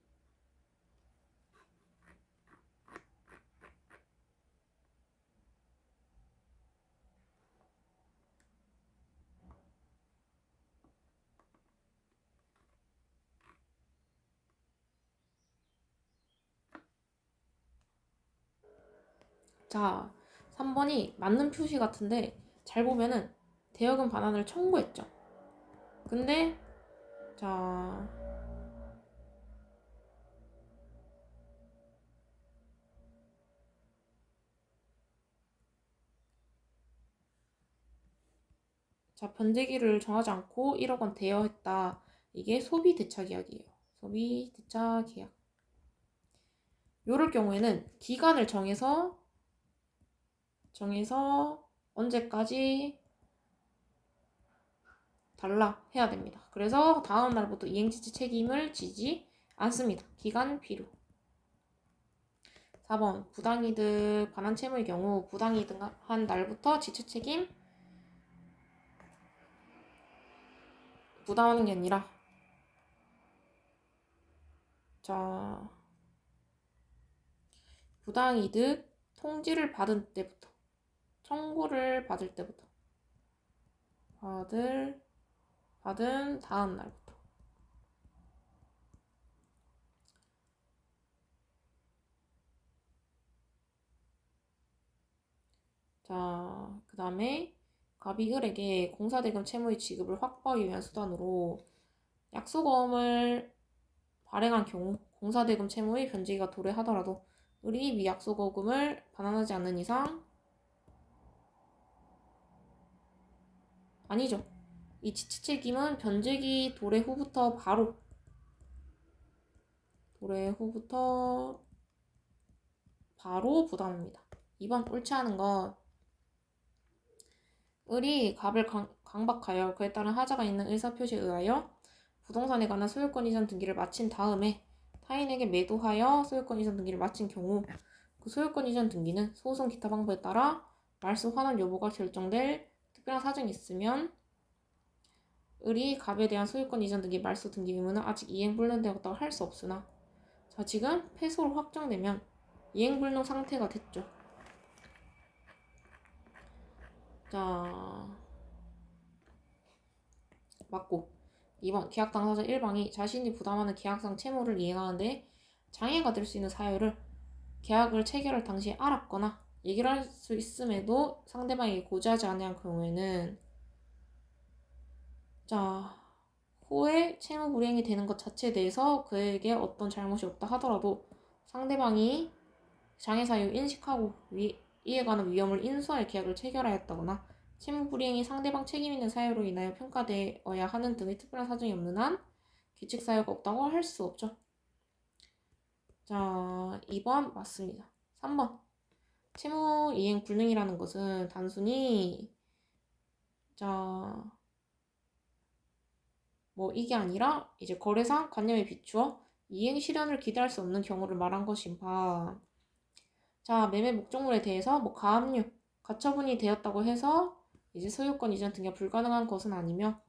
자 3번이 맞는 표시 같은데 잘 보면은 대여금 반환을 청구했죠. 근데 자 변제기를 정하지 않고 1억 원 대여했다. 이게 소비 대차 계약이에요. 소비 대차 계약. 요럴 경우에는 기간을 정해서 언제까지 달라 해야 됩니다. 그래서 다음 날부터 이행지체 책임을 지지 않습니다. 기간 필요. 4번 부당이득 반환 채무의 경우 부당이득한 날부터 지체 책임 부담하는 게 아니라 자 부당이득 통지를 받은 때부터 청구를 받을 때부터 받은 다음 날부터. 자, 그 다음에 갑이 을에게 공사대금 채무의 지급을 확보하기 위한 수단으로 약속어음을 발행한 경우 공사대금 채무의 변제기가 도래하더라도 을이 미약속어금을 반환하지 않는 이상 아니죠. 이 지체 책임은 변제기 도래 후부터 바로 부담합니다. 2번 옳지 않은 건 을이 갑을 강박하여 그에 따른 하자가 있는 의사표시에 의하여 부동산에 관한 소유권 이전 등기를 마친 다음에 타인에게 매도하여 소유권 이전 등기를 마친 경우 그 소유권 이전 등기는 소송 기타 방법에 따라 말소 환원 여부가 결정될 특별한 사정이 있으면 을이 갑에 대한 소유권 이전 등기 말소 등기 의무는 아직 이행불능되었다고 할 수 없으나 자 지금 패소로 확정되면 이행불능 상태가 됐죠. 자 맞고 2번 계약 당사자 1방이 자신이 부담하는 계약상 채무를 이행하는데 장애가 될 수 있는 사유를 계약을 체결할 당시에 알았거나 얘기를 할 수 있음에도 상대방이 고지하지 않은 경우에는 자 후에 채무 불이행이 되는 것 자체에 대해서 그에게 어떤 잘못이 없다 하더라도 상대방이 장애 사유 인식하고 이에 관한 위험을 인수할 계약을 체결하였다거나 채무 불이행이 상대방 책임 있는 사유로 인하여 평가되어야 하는 등의 특별한 사정이 없는 한 규칙 사유가 없다고 할 수 없죠. 자, 2번 맞습니다. 3번 채무 이행 불능이라는 것은 단순히 이게 아니라 이제 거래상 관념에 비추어 이행 실현을 기대할 수 없는 경우를 말한 것인 바. 자, 매매 목적물에 대해서 가압류, 가처분이 되었다고 해서 이제 소유권 이전 등기가 불가능한 것은 아니며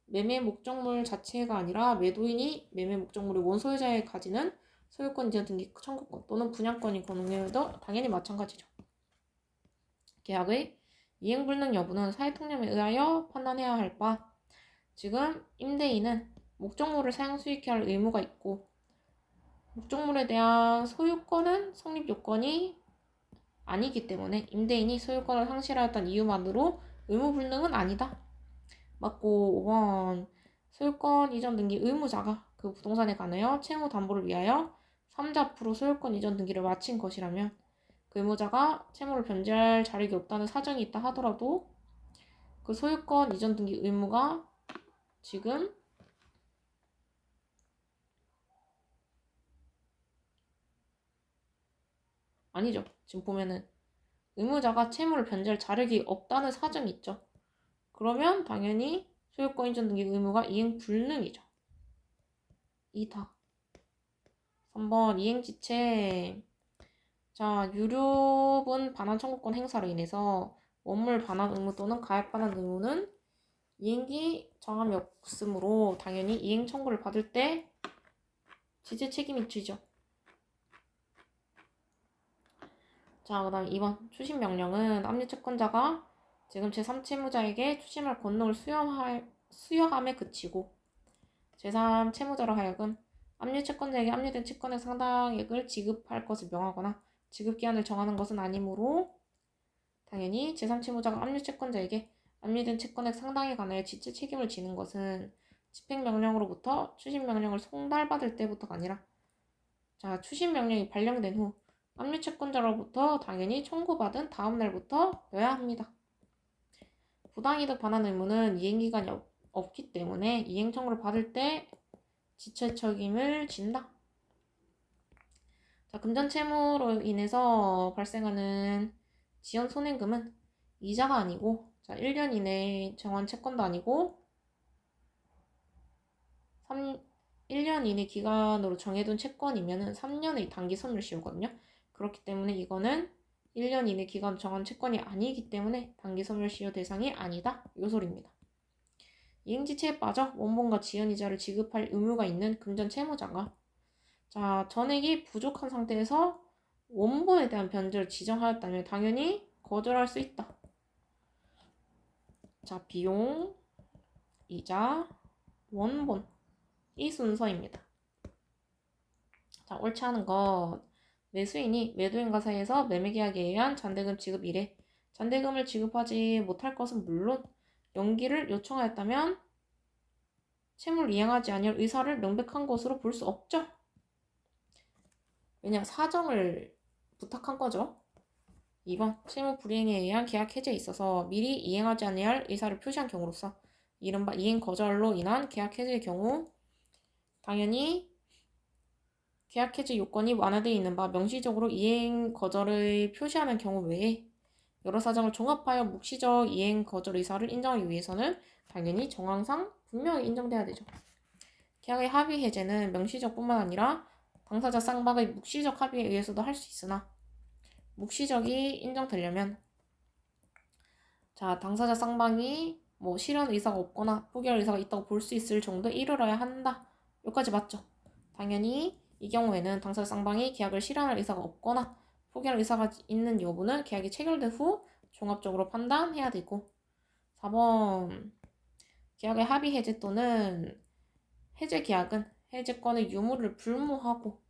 매매 목적물 자체가 아니라 매도인이 매매 목적물의 원소유자에 가지는 소유권 이전 등기 청구권 또는 분양권이 거능해도 당연히 마찬가지죠. 계약의 이행불능 여부는 사회통념에 의하여 판단해야 할 바. 지금 임대인은 목적물을 사용 수익해야 할 의무가 있고 목적물에 대한 소유권은 성립 요건이 아니기 때문에 임대인이 소유권을 상실하였다는 이유만으로 의무불능은 아니다. 맞고 5번 소유권 이전 등기 의무자가 그 부동산에 관하여 채무 담보를 위하여 3자 앞으로 소유권 이전 등기를 마친 것이라면 그 의무자가 채무를 변제할 자력이 없다는 사정이 있다 하더라도 그 소유권 이전 등기 의무가 지금 아니죠. 지금 보면은 의무자가 채무를 변제할 자력이 없다는 사정이 있죠. 그러면 당연히 소유권 이전 등기 의무가 이행 불능이죠. 2타. 3번 이행지체. 자, 유류분 반환 청구권 행사로 인해서 원물 반환 의무 또는 가액 반환 의무는 이행기 정함이 없으므로 당연히 이행 청구를 받을 때 지체 책임이 지죠. 자, 그 다음 2번 추심 명령은 압류 채권자가 지금 제3채무자에게 추심할 권능을 수여함에 그치고 제3채무자로 하여금 압류 채권자에게 압류된 채권의 상당액을 지급할 것을 명하거나 지급기한을 정하는 것은 아니므로 당연히 제3채무자가 압류 채권자에게 압류된 채권액 상당에 관하여 지체 책임을 지는 것은 집행명령으로부터 추심명령을 송달받을 때부터가 아니라 자, 추심명령이 발령된 후 압류 채권자로부터 당연히 청구받은 다음 날부터여야 합니다. 부당이득 반환 의무는 이행기간이 없기 때문에 이행 청구를 받을 때 지체 책임을 진다. 자, 금전 채무로 인해서 발생하는 지연 손해금은 이자가 아니고 자, 1년 이내 정한 채권도 아니고 1년 이내 기간으로 정해둔 채권이면 3년의 단기 소멸시효거든요. 그렇기 때문에 이거는 1년 이내 기간 정한 채권이 아니기 때문에 단기 소멸시효 대상이 아니다. 이 소리입니다. 이행지체에 빠져 원본과 지연이자를 지급할 의무가 있는 금전 채무자가 자, 전액이 부족한 상태에서 원본에 대한 변제를 지정하였다면 당연히 거절할 수 있다. 자, 비용, 이자, 원본 이 순서입니다. 자, 옳지 않은 것 매수인이 매도인과 사이에서 매매계약에 의한 잔대금 지급 이래 잔대금을 지급하지 못할 것은 물론 연기를 요청하였다면 채무를 이행하지 아니할 의사를 명백한 것으로 볼 수 없죠. 왜냐 사정을 부탁한 거죠. 2번 채무 불이행에 의한 계약 해제에 있어서 미리 이행하지 아니할 의사를 표시한 경우로서 이른바 이행 거절로 인한 계약 해제의 경우 당연히 계약 해제 요건이 완화되어 있는 바 명시적으로 이행 거절을 표시하는 경우 외에 여러 사정을 종합하여 묵시적 이행 거절 의사를 인정하기 위해서는 당연히 정황상 분명히 인정돼야 되죠. 계약의 합의 해제는 명시적뿐만 아니라 당사자 쌍방의 묵시적 합의에 의해서도 할 수 있으나 묵시적이 인정되려면 자 당사자 쌍방이 실현 의사가 없거나 포기할 의사가 있다고 볼 수 있을 정도에 이르러야 한다. 여기까지 맞죠? 당연히 이 경우에는 당사자 쌍방이 계약을 실현할 의사가 없거나 포기할 의사가 있는 여부는 계약이 체결된 후 종합적으로 판단해야 되고 4번 계약의 합의 해제 또는 해제 계약은 해제권의 유무를 불무하고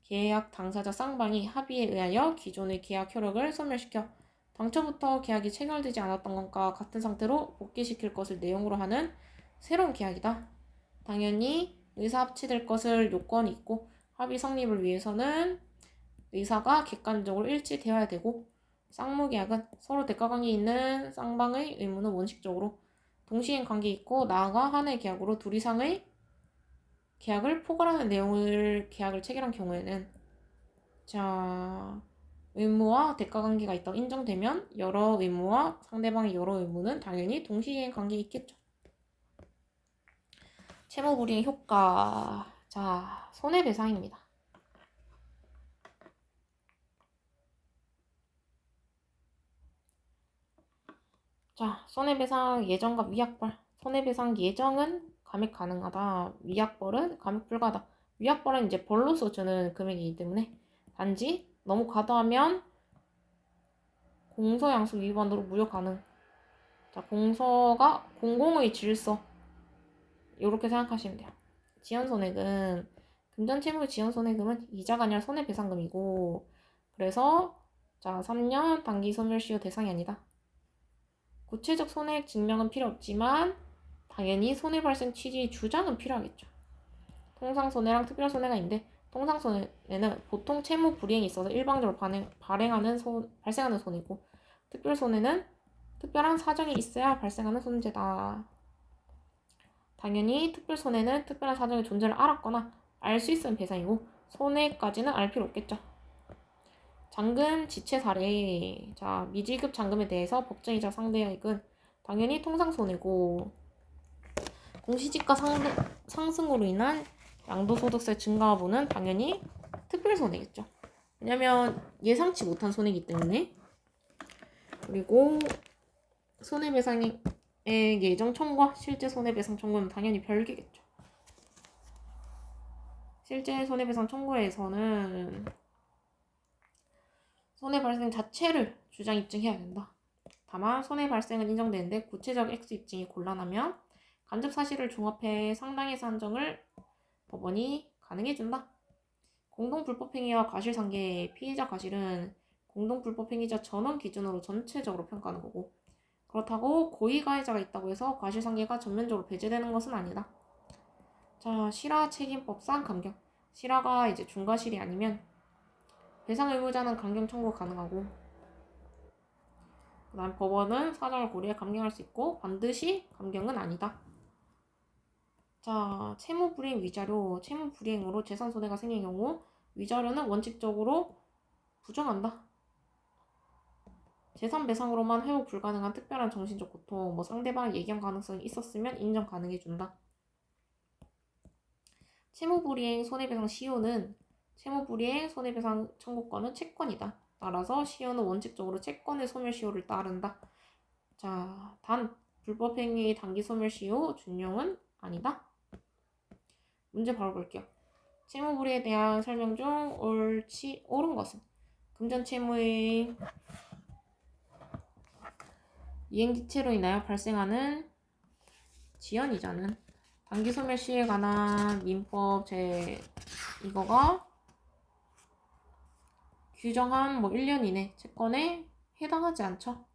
계약 당사자 쌍방이 합의에 의하여 기존의 계약 효력을 소멸시켜 당초부터 계약이 체결되지 않았던 것과 같은 상태로 복귀시킬 것을 내용으로 하는 새로운 계약이다. 당연히 의사 합치될 것을 요건이 있고 합의 성립을 위해서는 의사가 객관적으로 일치되어야 되고 쌍무계약은 서로 대가관계 있는 쌍방의 의무는 원칙적으로 동시행 관계 있고 나아가 하나의 계약으로 둘 이상의 계약을 포괄하는 내용을 계약을 체결한 경우에는 자 의무와 대가관계가 있다고 인정되면 여러 의무와 상대방의 여러 의무는 당연히 동시행 관계에 있겠죠. 채무불이행 효과 자 손해배상입니다. 자 손해배상 예정과 위약벌 손해배상 예정은 감액 가능하다. 위약벌은 감액 불가하다. 위약벌은 이제 벌로서 주는 금액이기 때문에 단지 너무 과도하면 공서양수 위반으로 무효 가능. 자 공서가 공공의 질서 이렇게 생각하시면 돼요. 지연손해금 금전채무 지연손해금은 이자가 아니라 손해배상금이고 그래서 자 3년 단기 소멸시효 대상이 아니다. 구체적 손해액 증명은 필요 없지만 당연히 손해발생 취지의 주장은 필요하겠죠. 통상손해랑 특별손해가 있는데 통상손해는 보통 채무 불이행이 있어서 일방적으로 발생하는 손해고 특별손해는 특별한 사정이 있어야 발생하는 손재다. 당연히 특별손해는 특별한 사정의 존재를 알았거나 알 수 있으면 배상이고 손해까지는 알 필요 없겠죠. 잔금 지체 사례 자 미지급 잔금에 대해서 법정이자 상대액은 당연히 통상손해고 공시지가 상승으로 인한 양도소득세 증가분은 당연히 특별손해겠죠. 왜냐면 예상치 못한 손해이기 때문에. 그리고 손해배상액 예정 청구와 실제 손해배상 청구는 당연히 별개겠죠. 실제 손해배상 청구에서는 손해 발생 자체를 주장 입증해야 된다. 다만 손해 발생은 인정되는데 구체적 액수 입증이 곤란하면 간접 사실을 종합해 상당해서 한정을 법원이 가능해준다. 공동불법행위와 과실상계 피해자 과실은 공동불법행위자 전원 기준으로 전체적으로 평가하는 거고, 그렇다고 고의가해자가 있다고 해서 과실상계가 전면적으로 배제되는 것은 아니다. 자, 실화책임법상 감경. 실화가 이제 중과실이 아니면 배상 의무자는 감경 청구 가능하고, 그 다음 법원은 사정을 고려해 감경할 수 있고 반드시 감경은 아니다. 자, 채무불이행 위자료. 채무불이행으로 재산손해가 생긴 경우 위자료는 원칙적으로 부정한다. 재산배상으로만 회복 불가능한 특별한 정신적 고통, 상대방 예견 가능성이 있었으면 인정 가능해준다. 채무불이행 손해배상 시효는 채무불이행 손해배상 청구권은 채권이다. 따라서 시효는 원칙적으로 채권의 소멸시효를 따른다. 자, 단 불법행위의 단기 소멸시효 준용은 아니다. 문제 바로 볼게요. 채무불이에 대한 설명 중 옳은 것은 금전채무의 이행지체로 인하여 발생하는 지연이자는 단기소멸시에 관한 민법 이거가 규정한 1년 이내 채권에 해당하지 않죠.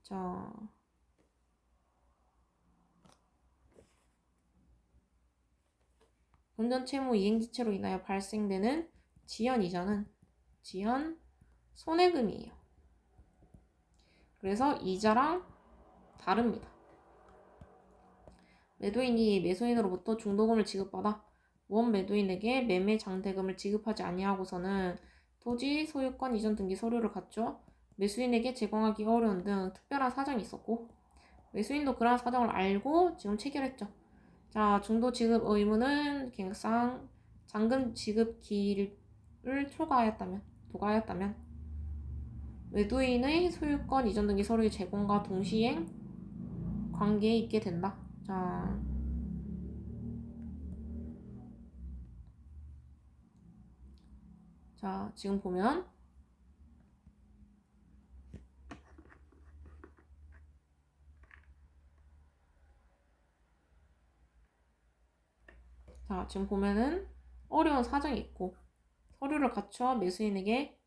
자, 금전채무 이행지체로 인하여 발생되는 지연이자는 지연 손해금이에요. 그래서 이자랑 다릅니다. 매도인이 매수인으로부터 중도금을 지급받아 원 매도인에게 매매 장대금을 지급하지 아니하고서는 토지 소유권 이전 등기 서류를 갖춰 매수인에게 제공하기 어려운 등 특별한 사정이 있었고, 매수인도 그러한 사정을 알고 지금 체결했죠. 자, 중도 지급 의무는 계획상 잔금 지급 기일을 도과하였다면 매도인의 소유권 이전 등기 서류의 제공과 동시행 관계에 있게 된다. 자, 지금 보면 지금 보면은 어려운 사정이 있고 서류를 갖춰 매수인에게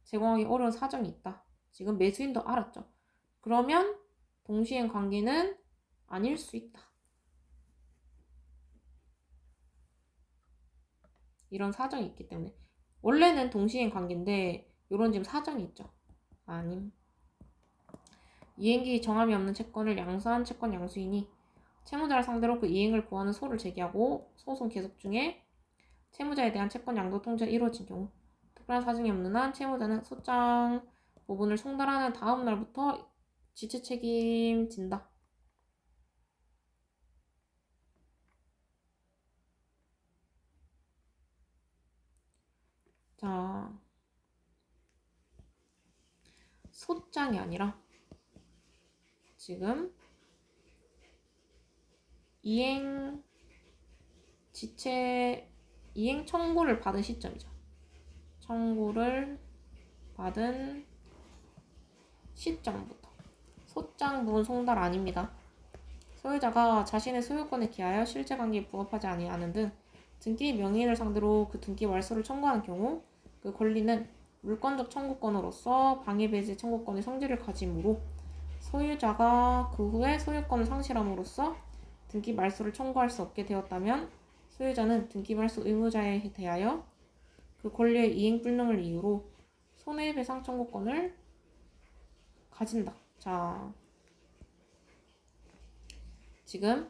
제공하기 어려운 사정이 있다. 지금 매수인도 알았죠. 그러면 동시행 관계는 아닐 수 있다. 이런 사정이 있기 때문에 원래는 동시행 관계인데 이런 지금 사정이 있죠. 아님. 이행기 정함이 없는 채권을 양수한 채권 양수인이 채무자를 상대로 그 이행을 구하는 소를 제기하고 소송 계속 중에 채무자에 대한 채권 양도 통지가 이루어진 경우 특별한 사정이 없는 한 채무자는 소장 부분을 송달하는 다음 날부터 지체 책임진다. 자, 소장이 아니라 지금 이행 청구를 받은 시점이죠. 청구를 받은 시점부터 소장 부분 송달 아닙니다. 소유자가 자신의 소유권에 기하여 실제관계에 부합하지 아니하는 등 등기 명의인을 상대로 그 등기 말소를 청구하는 경우 그 권리는 물권적 청구권으로서 방해배제 청구권의 성질을 가지므로 소유자가 그 후에 소유권을 상실함으로써 등기 말소를 청구할 수 없게 되었다면 소유자는 등기 말소 의무자에 대하여 그 권리의 이행 불능을 이유로 손해배상 청구권을 가진다. 자, 지금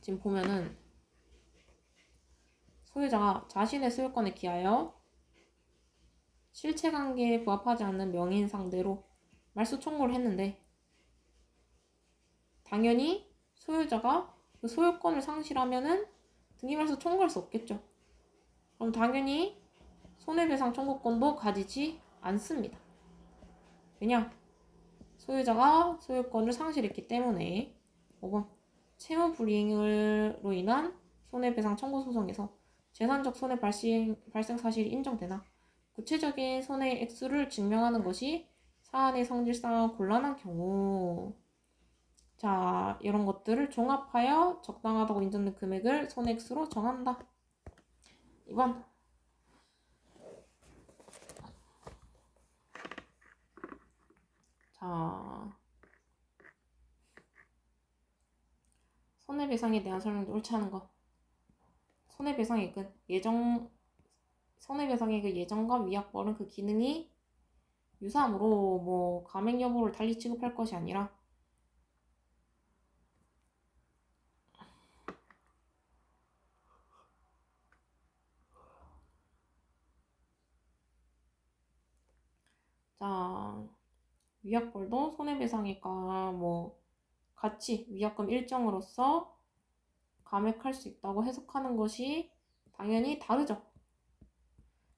지금 보면은 소유자가 자신의 소유권에 기하여 실체관계에 부합하지 않는 명의인 상대로 말소 청구를 했는데 당연히 소유자가 그 소유권을 상실하면은 등기말소 청구할 수 없겠죠. 그럼 당연히 손해배상 청구권도 가지지 않습니다. 왜냐? 소유자가 소유권을 상실했기 때문에. 5번 채무 불이행으로 인한 손해배상 청구 소송에서 재산적 손해 발생 사실이 인정되나 구체적인 손해의 액수를 증명하는 것이 사안의 성질상 곤란한 경우, 자, 이런 것들을 종합하여 적당하다고 인정된 금액을 손해액수로 정한다. 2번 자, 손해배상에 대한 설명도 옳지 않은 거. 손해배상액은 손해배상액의 예정과 위약벌은 그 기능이 유사하므로 뭐 감액 여부를 달리 취급할 것이 아니라 자, 위약벌도 손해배상액과 뭐 같이 위약금 일정으로서 감액할 수 있다고 해석하는 것이 당연히 다르죠.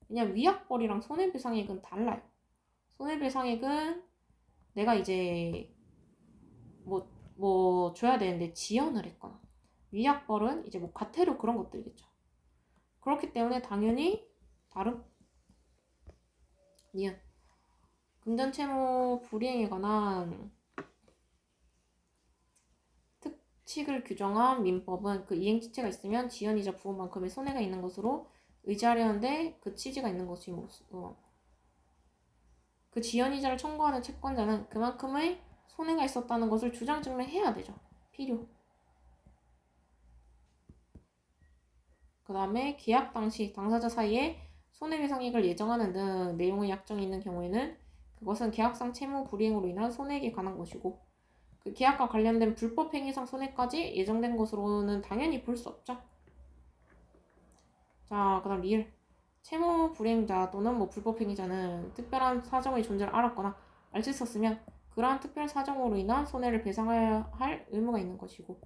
왜냐면 위약벌이랑 손해배상액은 달라요. 손해배상액은 내가 이제 뭐 줘야 되는데 지연을 했거나, 위약벌은 이제 뭐 과태료 그런 것들이겠죠. 그렇기 때문에 당연히 다름. 니은 금전채무 불이행에 관한 특칙을 규정한 민법은 그 이행지체가 있으면 지연이자 부분만큼의 손해가 있는 것으로 의지하려는데 그 취지가 있는 것이 그 지연이자를 청구하는 채권자는 그만큼의 손해가 있었다는 것을 주장 증명해야 되죠. 필요. 그 다음에 계약 당시 당사자 사이에 손해배상액을 예정하는 등 내용의 약정이 있는 경우에는 그것은 계약상 채무 불이행으로 인한 손해액에 관한 것이고 그 계약과 관련된 불법 행위상 손해까지 예정된 것으로는 당연히 볼 수 없죠. 자, 그 다음 리을 채무 불이행자 또는 뭐 불법 행위자는 특별한 사정의 존재를 알았거나 알 수 있었으면 그러한 특별 사정으로 인한 손해를 배상해야 할 의무가 있는 것이고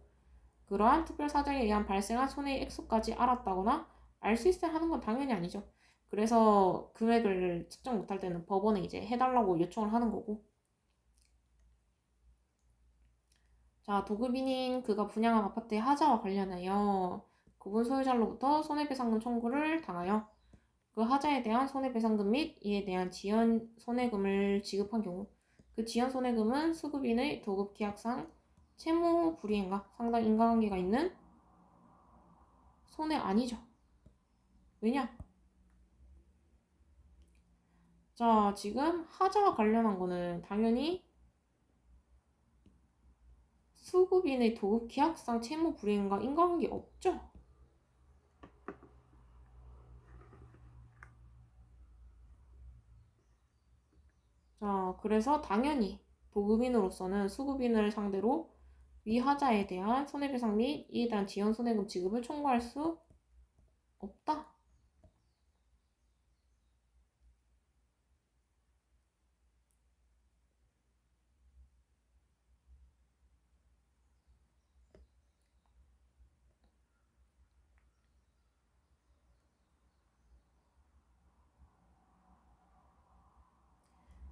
그러한 특별 사정에 의한 발생한 손해의 액수까지 알았다거나 알 수 있어야 하는 건 당연히 아니죠. 그래서 금액을 측정 못할 때는 법원에 이제 해달라고 요청을 하는 거고. 자, 도급인인 그가 분양한 아파트의 하자와 관련하여 구분 소유자로부터 손해배상금 청구를 당하여 그 하자에 대한 손해배상금 및 이에 대한 지연 손해금을 지급한 경우 그 지연 손해금은 수급인의 도급 계약상 채무 불이행과 상당 인과관계가 있는 손해 아니죠. 왜냐? 자, 지금 하자와 관련한 거는 당연히 수급인의 도급 계약상 채무 불이행과 인과관계 없죠. 자, 그래서 당연히 도급인으로서는 수급인을 상대로 위 하자에 대한 손해배상 및 이에 대한 지연 손해금 지급을 청구할 수 없다.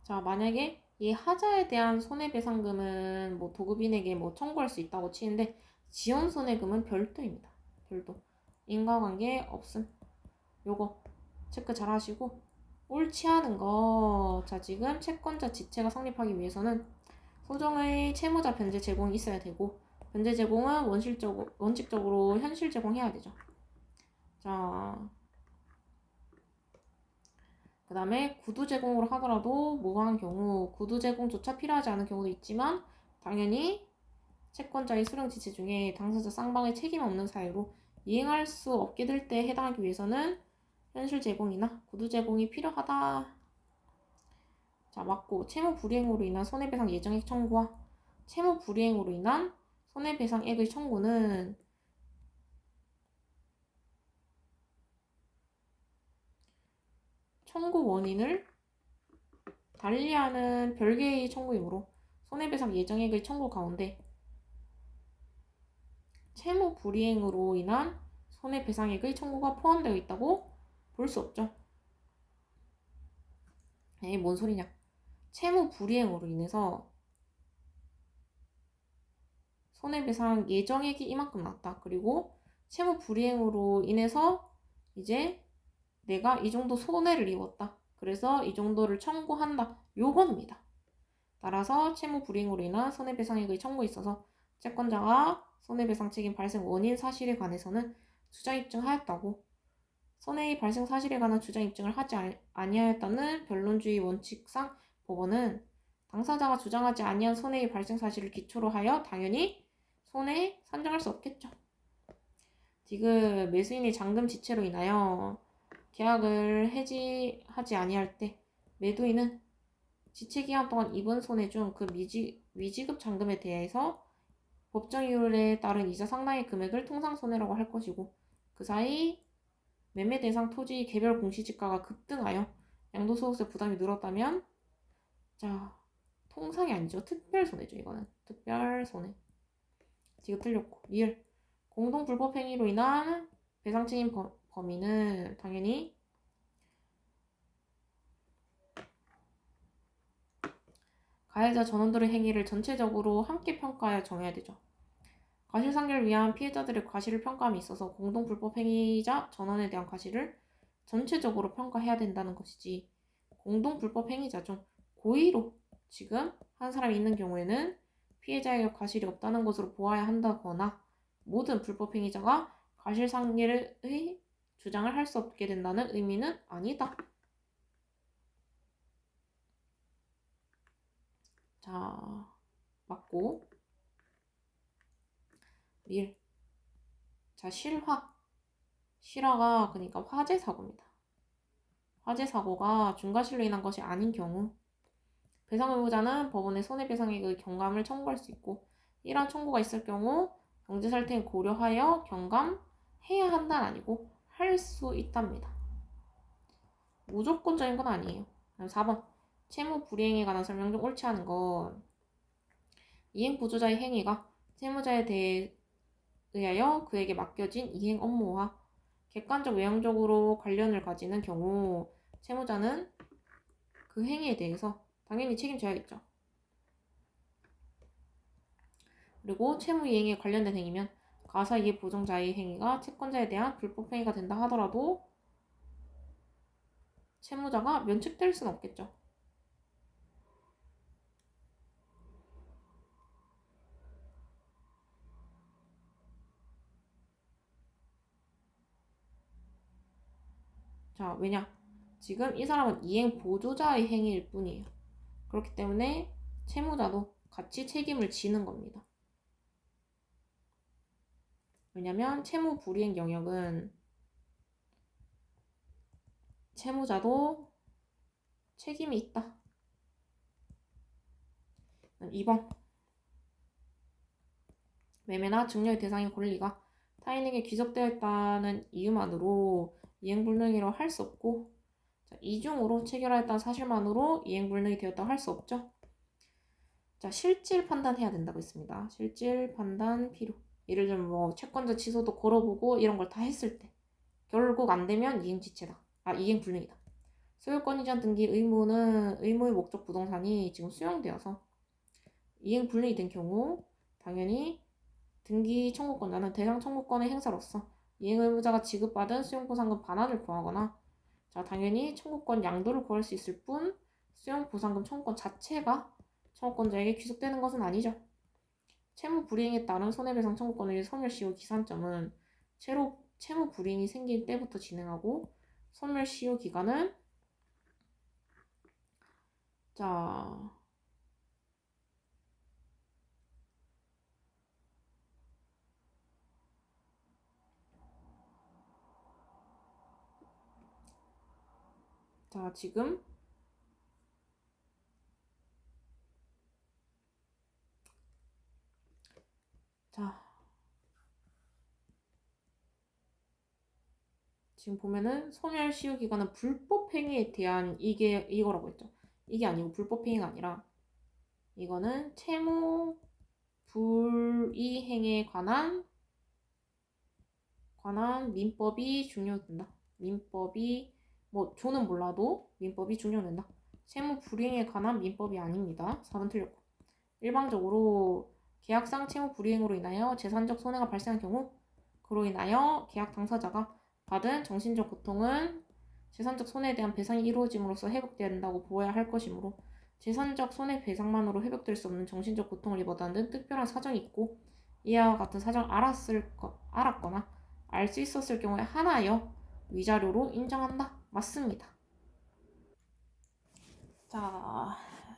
자, 만약에 이 하자에 대한 손해배상금은 뭐 도급인에게 뭐 청구할 수 있다고 치는데 지연 손해금은 별도입니다. 별도. 인과관계 없음. 요거 체크 잘 하시고 옳지 않은 거. 자, 지금 채권자 지체가 성립하기 위해서는 소정의 채무자 변제 제공이 있어야 되고 변제 제공은 원칙적으로 현실 제공해야 되죠. 자, 그 다음에 구두 제공으로 하더라도 무방한 경우 구두 제공조차 필요하지 않은 경우도 있지만 당연히 채권자의 수령 지체 중에 당사자 쌍방의 책임 없는 사유로 이행할 수 없게 될 때 해당하기 위해서는 현실 제공이나 구두 제공이 필요하다. 자, 맞고 채무 불이행으로 인한 손해배상 예정액 청구와 채무 불이행으로 인한 손해배상액의 청구는 청구 원인을 달리하는 별개의 청구이므로 손해배상 예정액의 청구 가운데 채무 불이행으로 인한 손해배상액의 청구가 포함되어 있다고 볼 수 없죠. 에이, 뭔 소리냐. 채무 불이행으로 인해서 손해배상 예정액이 이만큼 나왔다. 그리고 채무 불이행으로 인해서 이제 내가 이 정도 손해를 입었다. 그래서 이 정도를 청구한다. 요겁니다. 따라서 채무 불이행으로 인한 손해배상액의 청구에 있어서 채권자가 손해배상 책임 발생 원인 사실에 관해서는 주장 입증하였다고, 손해의 발생 사실에 관한 주장 입증을 하지 아니하였다는 변론주의 원칙상 법원은 당사자가 주장하지 아니한 손해의 발생 사실을 기초로 하여 당연히 손해 산정할 수 없겠죠. 디귿 매수인이 잔금 지체로 인하여 계약을 해지하지 아니할 때 매도인은 지체기간 동안 입은 손해 중 그 미지급 잔금에 대해서 법정이율에 따른 이자 상당의 금액을 통상손해라고 할 것이고, 그 사이 매매 대상 토지 개별 공시지가가 급등하여 양도소득세 부담이 늘었다면, 자, 통상이 아니죠. 특별손해죠. 이거는 특별손해. 지금 틀렸고. 리을 공동불법행위로 인한 배상책임 범위는 당연히 가해자 전원들의 행위를 전체적으로 함께 평가하여 정해야 되죠. 과실상계를 위한 피해자들의 과실을 평가함에 있어서 공동불법행위자 전원에 대한 과실을 전체적으로 평가해야 된다는 것이지, 공동불법행위자 중 고의로 지금 한 사람이 있는 경우에는 피해자에게 과실이 없다는 것으로 보아야 한다거나 모든 불법행위자가 과실상계의 주장을 할 수 없게 된다는 의미는 아니다. 자, 맞고. 밀. 자, 실화가 그러니까 화재 사고입니다. 화재 사고가 중과실로 인한 것이 아닌 경우 배상 의무자는 법원에 손해배상액의 경감을 청구할 수 있고, 이러한 청구가 있을 경우 경제살땡을 고려하여 경감해야 한다는 아니고 할 수 있답니다. 무조건적인 건 아니에요. 4번 채무 불이행에 관한 설명 중 옳지 않은 건 이행 보조자의 행위가 채무자에 의하여 그에게 맡겨진 이행 업무와 객관적 외형적으로 관련을 가지는 경우 채무자는 그 행위에 대해서 당연히 책임져야겠죠. 그리고 채무 이행에 관련된 행위면 가사이해 보정자의 행위가 채권자에 대한 불법 행위가 된다 하더라도 채무자가 면책될 수는 없겠죠. 자, 왜냐? 지금 이 사람은 이행 보조자의 행위일 뿐이에요. 그렇기 때문에 채무자도 같이 책임을 지는 겁니다. 왜냐면 채무 불이행 영역은 채무자도 책임이 있다. 2번 매매나 증여의 대상의 권리가 타인에게 귀속되어 있다는 이유만으로 이행불능이라고 할 수 없고, 자, 이중으로 체결하였다는 사실만으로 이행불능이 되었다고 할 수 없죠. 자, 실질 판단해야 된다고 했습니다. 실질 판단 필요. 예를 들면 뭐 채권자 취소도 걸어보고 이런 걸 다 했을 때 결국 안 되면 이행지체다. 이행불능이다. 소유권 이전 등기 의무의 목적 부동산이 지금 수용되어서 이행불능이 된 경우 당연히 등기 청구권자는 대상 청구권의 행사로서 이행의무자가 지급받은 수용보상금 반환을 구하거나, 자, 당연히 청구권 양도를 구할 수 있을 뿐 수용보상금 청구권 자체가 청구권자에게 귀속되는 것은 아니죠. 채무 불이행에 따른 손해배상 청구권의 소멸시효 기산점은 채무 불이행이 생길 때부터 진행하고, 소멸시효 기간은 자, 지금 지금 보면은 소멸시효기간은 불법행위에 대한 이거라고 했죠. 이게 아니고 불법행위가 아니라 이거는 채무 불이행에 관한 민법이 중요된다. 민법이 뭐 조는 몰라도 민법이 중요된다. 채무 불이행에 관한 민법이 아닙니다. 4번 틀렸고. 일방적으로 계약상 채무 불이행으로 인하여 재산적 손해가 발생한 경우 그로 인하여 계약 당사자가 받은 정신적 고통은 재산적 손해에 대한 배상이 이루어짐으로써 회복된다고 보아야 할 것이므로 재산적 손해배상만으로 회복될 수 없는 정신적 고통을 입었다는 특별한 사정이 있고 이와 같은 사정을 알았거나 알 수 있었을 경우에 하나여 위자료로 인정한다. 맞습니다. 자,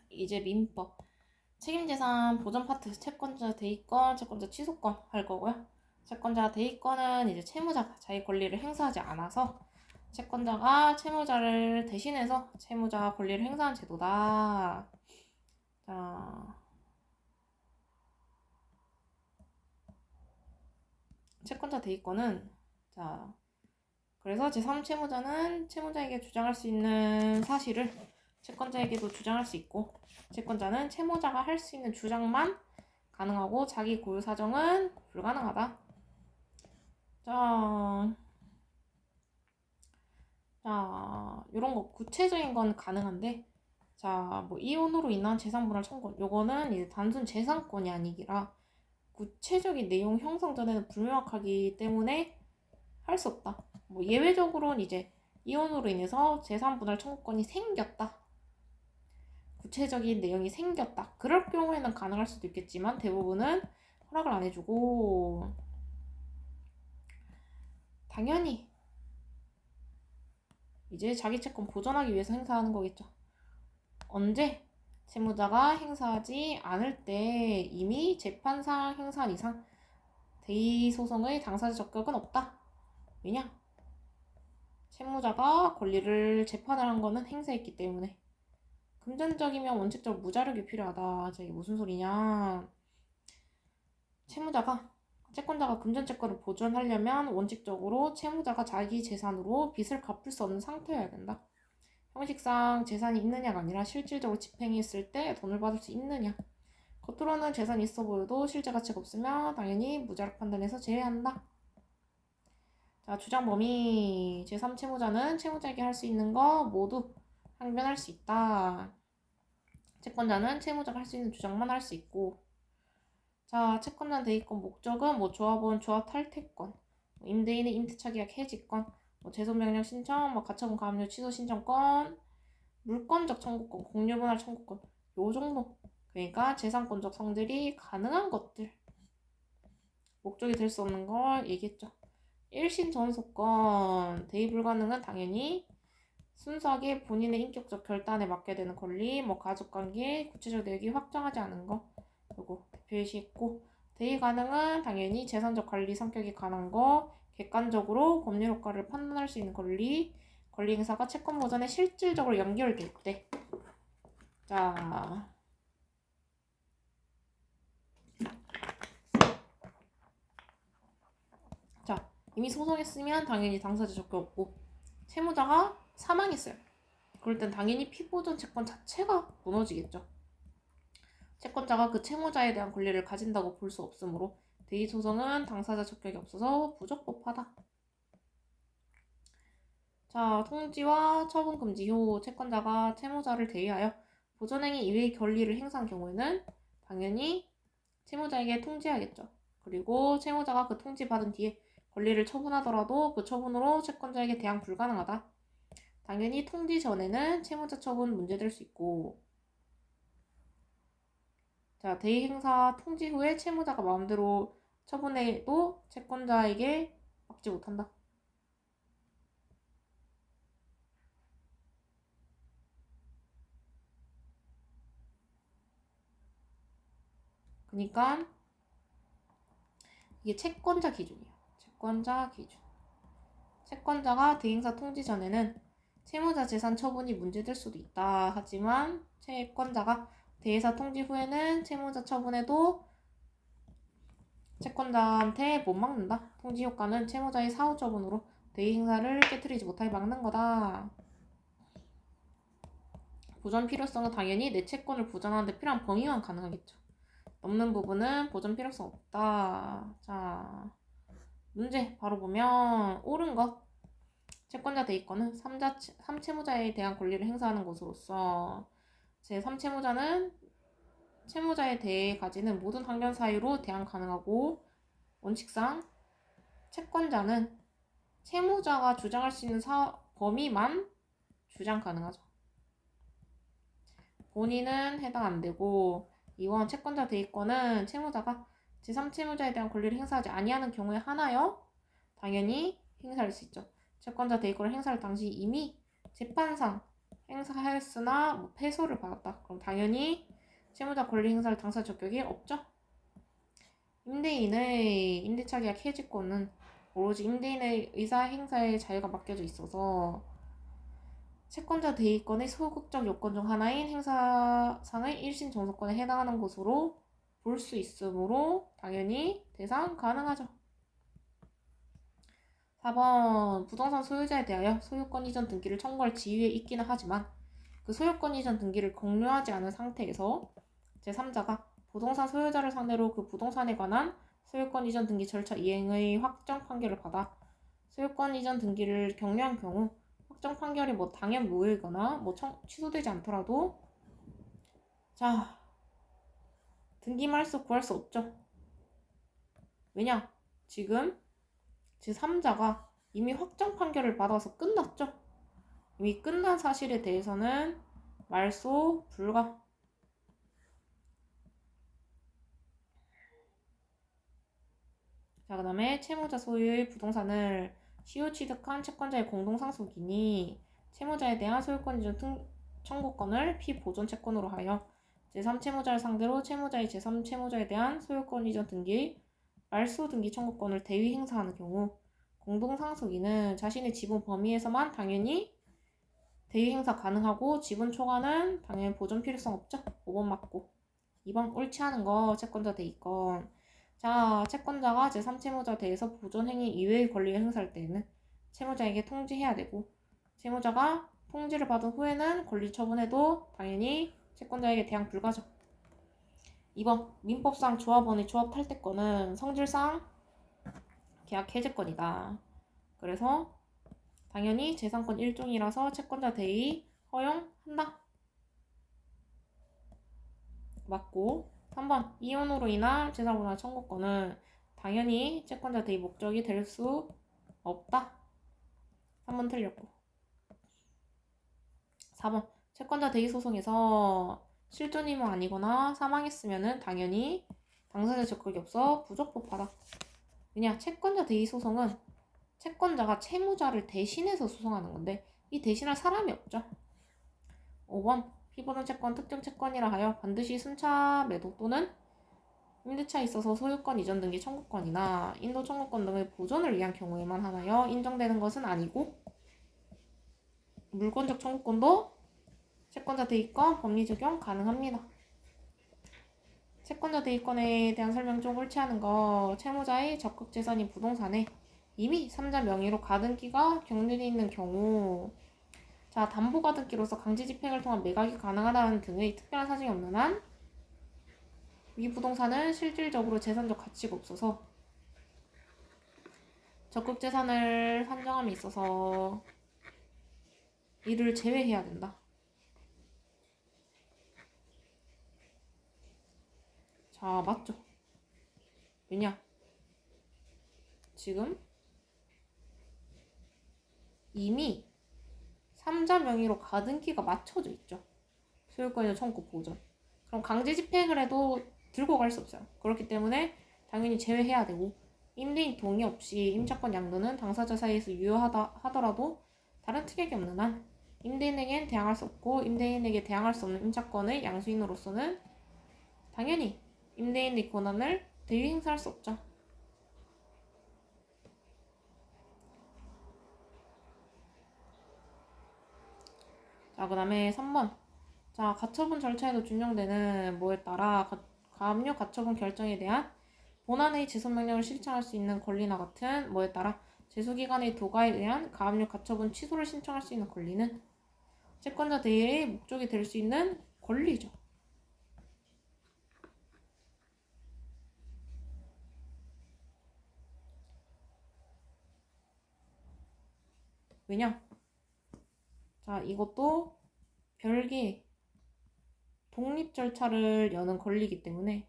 이제 민법. 책임재산 보전 파트 채권자 대위권, 채권자 취소권 할 거고요. 채권자 대위권은 이제 채무자가 자기 권리를 행사하지 않아서 채권자가 채무자를 대신해서 채무자 권리를 행사한 제도다. 자, 채권자 대위권은 자, 그래서 제3채무자는 채무자에게 주장할 수 있는 사실을 채권자에게도 주장할 수 있고 채권자는 채무자가 할 수 있는 주장만 가능하고 자기 고유 사정은 불가능하다. 자, 이런 거 구체적인 건 가능한데 자, 뭐 이혼으로 인한 재산분할 청구 요거는 이제 단순 재산권이 아니라 구체적인 내용 형성 전에는 불명확하기 때문에 할 수 없다. 뭐 예외적으로는 이제 이혼으로 인해서 재산분할 청구권이 생겼다. 구체적인 내용이 생겼다. 그럴 경우에는 가능할 수도 있겠지만 대부분은 허락을 안 해주고 당연히 이제 자기 채권 보존하기 위해서 행사하는 거겠죠. 언제? 채무자가 행사하지 않을 때 이미 재판상 행사한 이상 대의소송의 당사자 적격은 없다. 왜냐? 채무자가 권리를 재판을 한 거는 행사했기 때문에. 금전적이면 원칙적으로 무자력이 필요하다. 이게 무슨 소리냐? 채권자가 금전채권을 보존하려면 원칙적으로 채무자가 자기 재산으로 빚을 갚을 수 없는 상태여야 된다. 형식상 재산이 있느냐가 아니라 실질적으로 집행했을 때 돈을 받을 수 있느냐. 겉으로는 재산이 있어 보여도 실제 가치가 없으면 당연히 무자력 판단에서 제외한다. 자, 주장 범위. 제3채무자는 채무자에게 할 수 있는 거 모두 항변할 수 있다. 채권자는 채무자가 할 수 있는 주장만 할 수 있고 자, 채권자 대위권 목적은 뭐 조합원 조합 탈퇴권, 임대인의 임대차 계약 해지권, 재소명령 신청, 가처분 가압류 취소 신청권, 물권적 청구권, 공유분할 청구권 요 정도. 그러니까 재산권적 성질이 가능한 것들. 목적이 될 수 없는 걸 얘기했죠. 1심 전소권 대의 불가능은 당연히 순수하게 본인의 인격적 결단에 맡게 되는 권리, 가족관계, 구체적 내역이 확정하지 않은 거 요거 대표시했고 대의 가능은 당연히 재산적 관리 성격이 강한 거, 객관적으로 법률 효과를 판단할 수 있는 권리 행사가 채권 보전에 실질적으로 연결될 때. 자, 이미 소송했으면 당연히 당사자 적격 없고 채무자가 사망했어요. 그럴 땐 당연히 피보전 채권 자체가 무너지겠죠. 채권자가 그 채무자에 대한 권리를 가진다고 볼 수 없으므로 대의소송은 당사자 적격이 없어서 부적법하다. 자, 통지와 처분 금지 후 채권자가 채무자를 대의하여 보존행위 이외의 권리를 행사한 경우에는 당연히 채무자에게 통지하겠죠. 그리고 채무자가 그 통지받은 뒤에 권리를 처분하더라도 그 처분으로 채권자에게 대항 불가능하다. 당연히 통지 전에는 채무자 처분 문제될 수 있고 자, 대의 행사 통지 후에 채무자가 마음대로 처분해도 채권자에게 막지 못한다. 그러니까 이게 채권자 기준이에요. 채권자 기준. 채권자가 대행사 통지 전에는 채무자 재산 처분이 문제될 수도 있다. 하지만 채권자가 대행사 통지 후에는 채무자 처분에도 채권자한테 못 막는다. 통지 효과는 채무자의 사후 처분으로 대의 행사를 깨트리지 못하게 막는 거다. 보전 필요성은 당연히 내 채권을 보전하는 데 필요한 범위만 가능하겠죠. 넘는 부분은 보전 필요성 없다. 자, 문제 바로 보면 옳은 것. 채권자 대의권은 3채무자에 대한 권리를 행사하는 것으로서 제3채무자는 채무자에 대해 가지는 모든 항변 사유로 대항 가능하고 원칙상 채권자는 채무자가 주장할 수 있는 범위만 주장 가능하죠. 본인은 해당 안 되고 이원 채권자 대의권은 채무자가 제3채무자에 대한 권리를 행사하지 아니하는 경우에 하나여 당연히 행사할 수 있죠. 채권자 대의권을 행사할 당시 이미 재판상 행사하였으나 패소를 받았다. 그럼 당연히 채무자 권리 행사할 당사 적격이 없죠. 임대인의 임대차 계약 해지권은 오로지 임대인의 의사 행사에 자유가 맡겨져 있어서 채권자 대의권의 소극적 요건 중 하나인 행사상의 일신 정소권에 해당하는 것으로 볼 수 있으므로 당연히 대상 가능하죠. 4번 부동산 소유자에 대하여 소유권 이전 등기를 청구할 지위에 있기는 하지만 그 소유권 이전 등기를 공유하지 않은 상태에서 제3자가 부동산 소유자를 상대로 그 부동산에 관한 소유권 이전 등기 절차 이행의 확정 판결을 받아 소유권 이전 등기를 격려한 경우 확정 판결이 당연 무효이거나 취소되지 않더라도 자 등기 말소 구할 수 없죠. 왜냐? 지금 제3자가 이미 확정 판결을 받아서 끝났죠. 이미 끝난 사실에 대해서는 말소 불가. 자, 그 다음에 채무자 소유의 부동산을 시효 취득한 채권자의 공동상속이니 채무자에 대한 소유권 이전 청구권을 피보존 채권으로 하여 제3채무자를 상대로 채무자의 제3채무자에 대한 소유권 이전 등기, 말소 등기 청구권을 대위 행사하는 경우 공동상속인은 자신의 지분 범위에서만 당연히 대위 행사 가능하고 지분 초과는 당연히 보존 필요성 없죠. 5번 맞고 2번 옳지 않은 거 채권자 대의권. 자, 채권자가 제3채무자 대해서 보존행위 이외의 권리를 행사할 때에는 채무자에게 통지해야 되고 채무자가 통지를 받은 후에는 권리 처분해도 당연히 채권자에게 대항 불가죠. 2번 민법상 조합원의 조합 탈퇴권은 성질상 계약 해제권이다. 그래서 당연히 재산권 일종이라서 채권자 대의 허용한다. 맞고 3번 이혼으로 인한 재산분할 청구권은 당연히 채권자 대의 목적이 될 수 없다. 3번 틀렸고 4번 채권자 대의 소송에서 실존임은 아니거나 사망했으면 당연히 당사자 적극이 없어 부적법하다. 왜냐? 채권자 대의 소송은 채권자가 채무자를 대신해서 소송하는 건데 이 대신할 사람이 없죠. 5번 피보존 채권 특정 채권이라 하여 반드시 순차 매도 또는 임대차에 있어서 소유권 이전 등기 청구권이나 인도 청구권 등의 보존을 위한 경우에만 하나여 인정되는 것은 아니고 물권적 청구권도 채권자 대의권 법리 적용 가능합니다. 채권자 대의권에 대한 설명 좀 옳지 않은 거 채무자의 적극 재산인 부동산에 이미 3자 명의로 가등기가 격려되어 있는 경우 자 담보 가등기로서 강제 집행을 통한 매각이 가능하다는 등의 특별한 사정이 없는 한 이 부동산은 실질적으로 재산적 가치가 없어서 적극 재산을 산정함에 있어서 이를 제외해야 된다. 자 맞죠? 왜냐? 지금 이미 3자 명의로 가등기가 맞춰져 있죠. 소유권이나 청구 보존. 그럼 강제 집행을 해도 들고 갈 수 없어요. 그렇기 때문에 당연히 제외해야 되고 임대인 동의 없이 임차권 양도는 당사자 사이에서 유효하다 하더라도 다른 특약이 없는 한 임대인에겐 대항할 수 없고 임대인에게 대항할 수 없는 임차권의 양수인으로서는 당연히 임대인의 권한을 대위 행사할 수 없죠. 자, 그 다음에 3번. 자, 가처분 절차에도 준용되는 뭐에 따라 가압류 가처분 결정에 대한 본안의 제소명령을 실천할 수 있는 권리나 같은 뭐에 따라 제소기관의 도가에 의한 가압류 가처분 취소를 신청할 수 있는 권리는 채권자 대의의 목적이 될 수 있는 권리죠. 왜냐? 자, 이것도 별개의 독립 절차를 여는 권리이기 때문에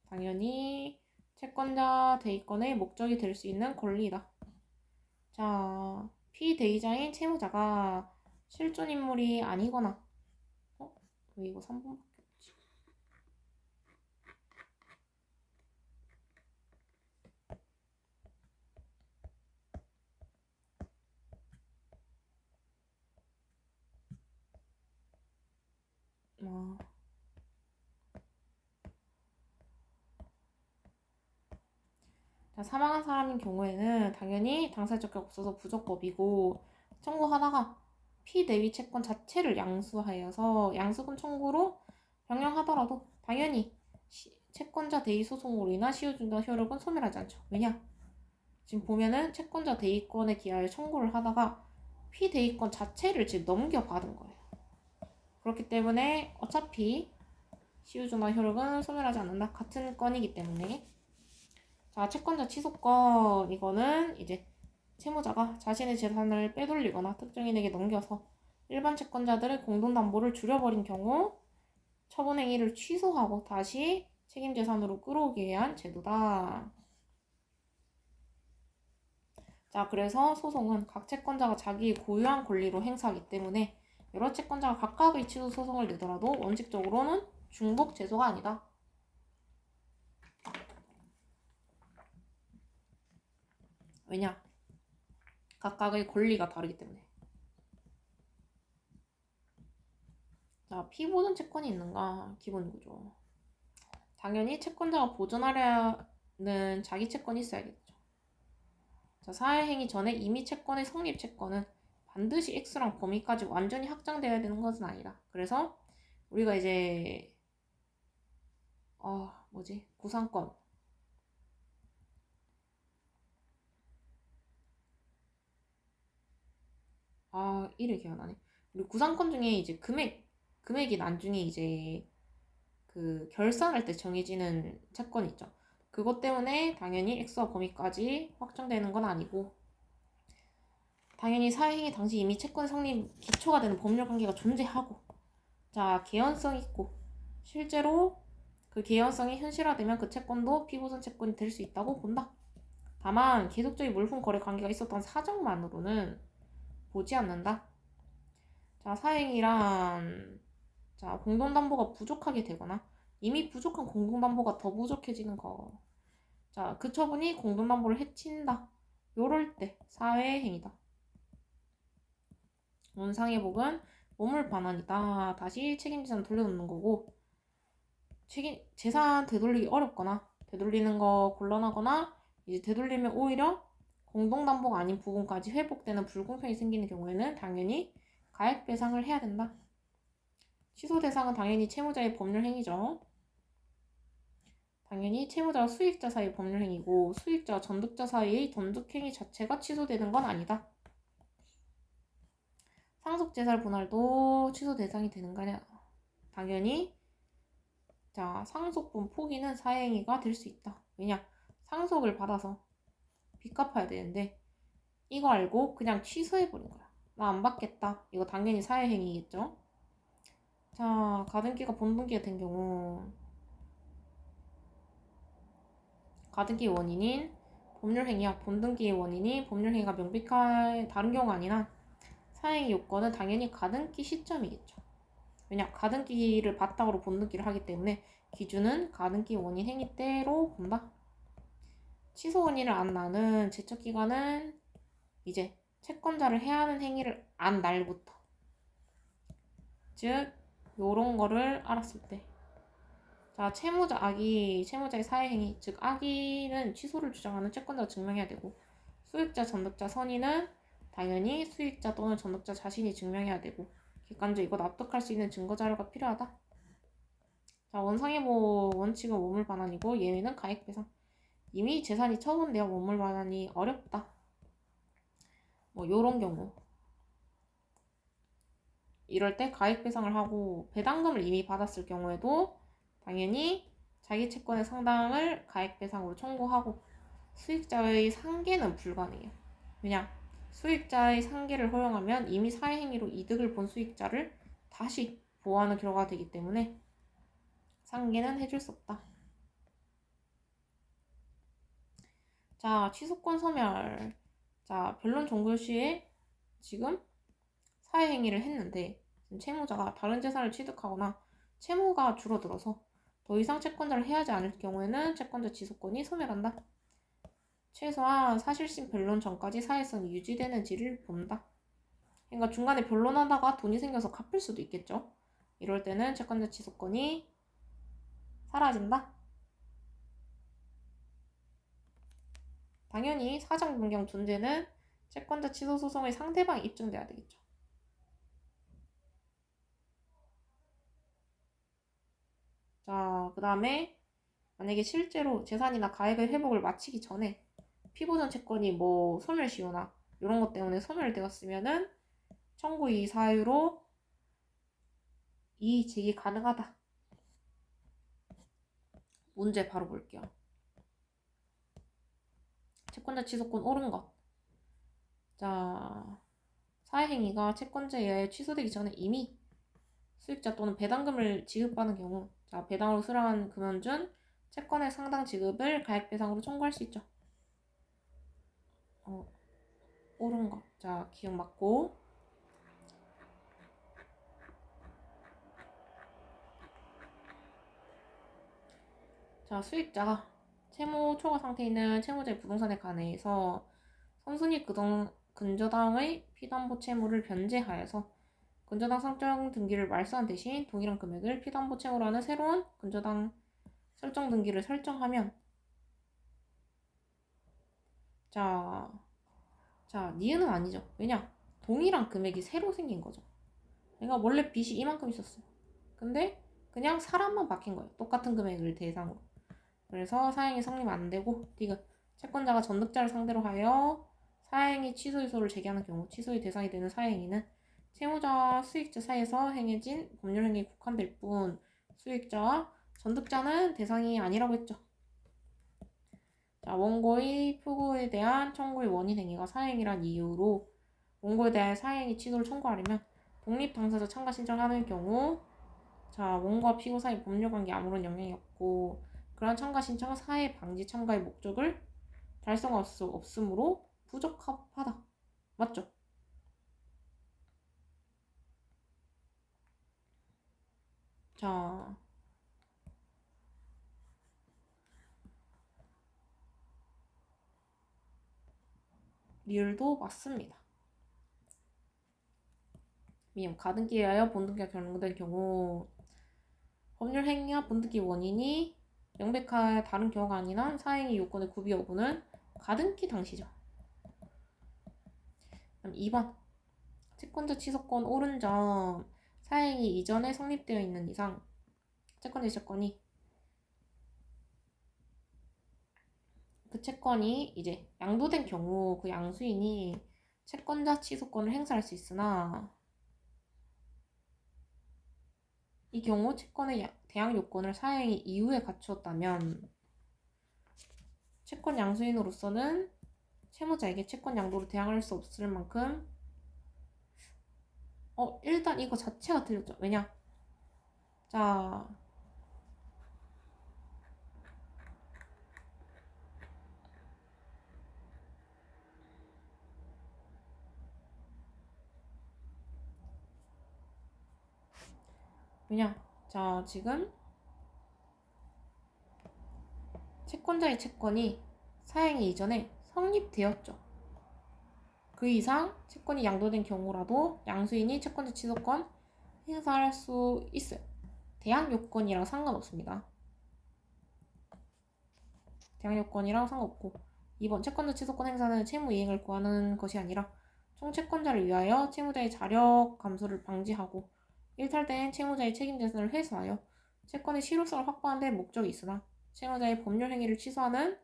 당연히 채권자 대의권의 목적이 될 수 있는 권리이다. 자, 피대의자인 채무자가 실존 인물이 아니거나 왜 이거 3번밖에 없지? 자, 사망한 사람인 경우에는 당연히 당사자 적격 없어서 부적법이고 청구하다가 피대위 채권 자체를 양수하여서 양수분 청구로 변경하더라도 당연히 채권자 대의 소송으로 인한 시효중단 효력은 소멸하지 않죠. 왜냐? 지금 보면은 채권자 대의권에 기하여 청구를 하다가 피대의권 자체를 지금 넘겨받은 거예요. 그렇기 때문에 어차피 시효중단 효력은 소멸하지 않는다. 같은 건이기 때문에. 자, 채권자 취소권, 이거는 이제 채무자가 자신의 재산을 빼돌리거나 특정인에게 넘겨서 일반 채권자들의 공동담보를 줄여버린 경우 처분행위를 취소하고 다시 책임재산으로 끌어오기 위한 제도다. 자, 그래서 소송은 각 채권자가 자기 고유한 권리로 행사하기 때문에 여러 채권자가 각각의 취소 소송을 내더라도 원칙적으로는 중복 제소가 아니다. 왜냐? 각각의 권리가 다르기 때문에. 자, 피보존 채권이 있는가? 기본이죠. 당연히 채권자가 보존하려는 자기 채권이 있어야겠죠. 자, 사회행위 전에 이미 채권의 성립 채권은 반드시 액수랑 범위까지 완전히 확장되어야 되는 것은 아니다. 그래서 우리가 이제 구상권 이를 기억나네. 우리 구상권 중에 이제 금액이 나중에 이제 그 결산할 때 정해지는 채권 있죠. 그것 때문에 당연히 액수와 범위까지 확정되는 건 아니고 당연히 사회행위 당시 이미 채권 성립 기초가 되는 법률 관계가 존재하고 자, 개연성 있고 실제로 그 개연성이 현실화되면 그 채권도 피보존 채권이 될 수 있다고 본다. 다만 계속적인 물품 거래 관계가 있었던 사정만으로는 보지 않는다. 자, 사행이란 공동담보가 부족하게 되거나 이미 부족한 공동담보가 더 부족해지는 거. 자, 그 처분이 공동담보를 해친다. 요럴 때 사회행위다. 원상회복은 몸을 반환이다. 다시 책임재산 돌려놓는 거고 재산 되돌리기 어렵거나 되돌리는 거 곤란하거나 이제 되돌리면 오히려 공동담보가 아닌 부분까지 회복되는 불공평이 생기는 경우에는 당연히 가액 배상을 해야 된다. 취소 대상은 당연히 채무자의 법률 행위죠. 당연히 채무자와 수익자 사이의 법률 행위고 수익자와 전득자 사이의 전득 행위 자체가 취소되는 건 아니다. 상속재산 분할도 취소 대상이 되는 거냐? 당연히 상속분 포기는 사회행위가 될 수 있다. 왜냐? 상속을 받아서 빚 갚아야 되는데 이거 알고 그냥 취소해버린 거야. 나 안 받겠다. 이거 당연히 사회행위겠죠? 자, 가등기가 본등기가 된 경우 가등기의 원인인 법률행위와 본등기의 원인이 법률행위가 명백한 다른 경우가 아니나 사행위 요건은 당연히 가등기 시점이겠죠. 왜냐? 가등기를 바탕으로 본등기를 하기 때문에 기준은 가등기 원인 행위 때로 본다. 취소 원인을 안 나는 제척기간은 이제 채권자를 해야 하는 행위를 안 날부터 즉 요런 거를 알았을 때 채무자의 사회행위 즉 악의는 취소를 주장하는 채권자가 증명해야 되고 수익자 전득자 선의는 당연히 수익자 또는 전득자 자신이 증명해야 되고 객관적으로 이거 납득할 수 있는 증거 자료가 필요하다. 자, 원상회복 원칙은 몸을 반환이고 예외는 가액배상. 이미 재산이 처분되어 원물 반환이 어렵다. 뭐 요런 경우. 이럴 때 가액 배상을 하고 배당금을 이미 받았을 경우에도 당연히 자기 채권의 상당을 가액 배상으로 청구하고 수익자의 상계는 불가능해요. 왜냐? 수익자의 상계를 허용하면 이미 사회행위로 이득을 본 수익자를 다시 보호하는 결과가 되기 때문에 상계는 해줄 수 없다. 자, 취소권 소멸. 자, 변론 종결 시에 지금 사회행위를 했는데 채무자가 다른 재산을 취득하거나 채무가 줄어들어서 더 이상 채권자를 해하지 않을 경우에는 채권자 취소권이 소멸한다. 최소한 사실심 변론 전까지 사회성이 유지되는지를 본다. 그러니까 중간에 변론하다가 돈이 생겨서 갚을 수도 있겠죠. 이럴 때는 채권자 취소권이 사라진다. 당연히 사정 변경 존재는 채권자 취소 소송의 상대방이 입증돼야 되겠죠. 자, 그 다음에 만약에 실제로 재산이나 가액의 회복을 마치기 전에 피보전 채권이 뭐 소멸시효나 이런 것 때문에 소멸되었으면은 청구 이의 사유로 이의 제기 가능하다. 문제 바로 볼게요. 채권자 취소권 옳은 것. 자, 사회행위가 채권자에 의해 취소되기 전에 이미 수익자 또는 배당금을 지급받는 경우, 자, 배당으로 수령한 금연준 채권의 상당 지급을 가액배상으로 청구할 수 있죠. 옳은 것. 자, 기억 맞고. 자, 수익자가 채무 초과 상태에 있는 채무자의 부동산에 관해서 선순위 근저당의 피담보 채무를 변제하여서 근저당 설정 등기를 말소한 대신 동일한 금액을 피담보 채무로 하는 새로운 근저당 설정 등기를 설정하면 자, 니은은 아니죠. 왜냐? 동일한 금액이 새로 생긴 거죠. 내가 원래 빚이 이만큼 있었어요. 근데 그냥 사람만 바뀐 거예요. 똑같은 금액을 대상으로. 그래서 사행이 성립 안 되고 디귿 채권자가 전득자를 상대로 하여 사행위 취소 유소를 제기하는 경우 취소의 대상이 되는 사행위는 채무자와 수익자 사이에서 행해진 법률 행위에 국한될 뿐 수익자와 전득자는 대상이 아니라고 했죠. 자, 원고의 표고에 대한 청구의 원인 행위가 사행이란 이유로 원고에 대한 사행위 취소를 청구하려면 독립 당사자 참가 신청하는 경우 자, 원고와 피고 사이 법률 관계에 아무런 영향이 없고 그러한 참가 신청은 사회 방지 참가의 목적을 달성할 수 없으므로 부적합하다. 맞죠? 자, 리을도 맞습니다. 미음 가등기에 의하여 본등기가 결정된 경우 법률 행위와 본등기 원인이 명백한 다른 경우가 아닌 한 사행위 요건의 구비 여부는 가등기 당시죠. 그럼 2번 채권자 취소권 옳은 점 사행위 이전에 성립되어 있는 이상 채권자 채권이 그 채권이 이제 양도된 경우 그 양수인이 채권자 취소권을 행사할 수 있으나 이 경우 채권의 대항 요건을 사행위 이후에 갖추었다면 채권 양수인으로서는 채무자에게 채권 양도로 대항할 수 없을 만큼 일단 이거 자체가 틀렸죠. 왜냐? 자, 왜냐? 자, 지금 채권자의 채권이 사행위 이전에 성립되었죠. 그 이상 채권이 양도된 경우라도 양수인이 채권자 취소권 행사할 수 있어요. 대항 요건이랑 상관없습니다. 대항 요건이랑 상관없고 2번 채권자 취소권 행사는 채무 이행을 구하는 것이 아니라 총채권자를 위하여 채무자의 자력 감소를 방지하고 일탈된 채무자의 책임 재산을 회수하여 채권의 실효성을 확보하는 데 목적이 있으나 채무자의 법률 행위를 취소하는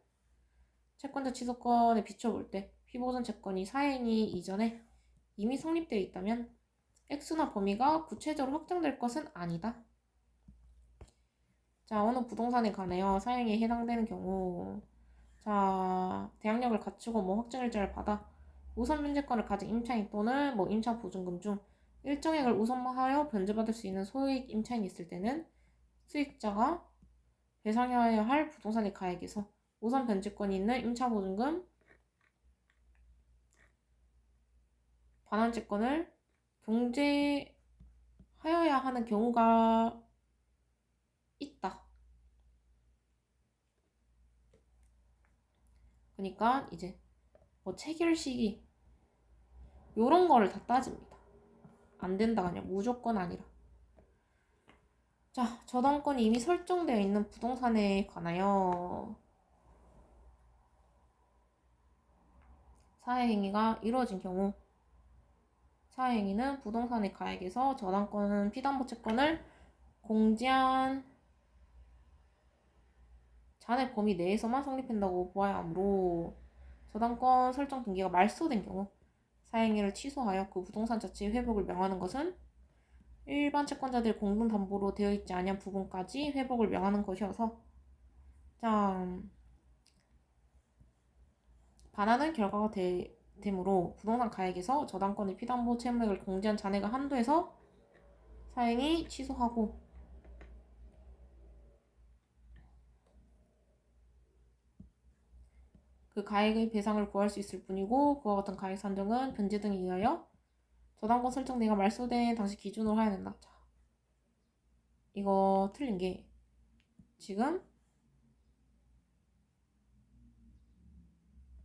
채권자 취소권에 비춰볼 때 피보존 채권이 사행위 이전에 이미 성립되어 있다면 액수나 범위가 구체적으로 확정될 것은 아니다. 자, 어느 부동산에 관하여 사행에 해당되는 경우, 자, 대항력을 갖추고 확정일자를 받아 우선 변제권을 가진 임차인 또는 임차 보증금 중 일정액을 우선하여 변제받을 수 있는 소액 임차인이 있을 때는 수익자가 배상해야 할 부동산의 가액에서 우선 변제권이 있는 임차 보증금 반환채권을 공제하여야 하는 경우가 있다. 그러니까 이제 체결 시기 요런 거를 다 따집니다. 안 된다가 아니라 무조건 아니라. 자, 저당권이 이미 설정되어 있는 부동산에 관하여 사회행위가 이루어진 경우 사회행위는 부동산의 가액에서 저당권 피담보 채권을 공제한 잔해 범위 내에서만 성립한다고 보아야 하므로 저당권 설정 등기가 말소된 경우 사행위를 취소하여 그 부동산 자체의 회복을 명하는 것은 일반 채권자들 공동담보로 되어 있지 않은 부분까지 회복을 명하는 것이어서 자, 반하는 결과가 되므로 부동산 가액에서 저당권의 피담보 채무액을 공제한 잔해가 한도에서 사행위 취소하고 그 가액의 배상을 구할 수 있을 뿐이고 그와 같은 가액 산정은 변제 등에 의하여 저당권 설정 내가 말소된 당시 기준으로 해야 된다. 자, 이거 틀린 게 지금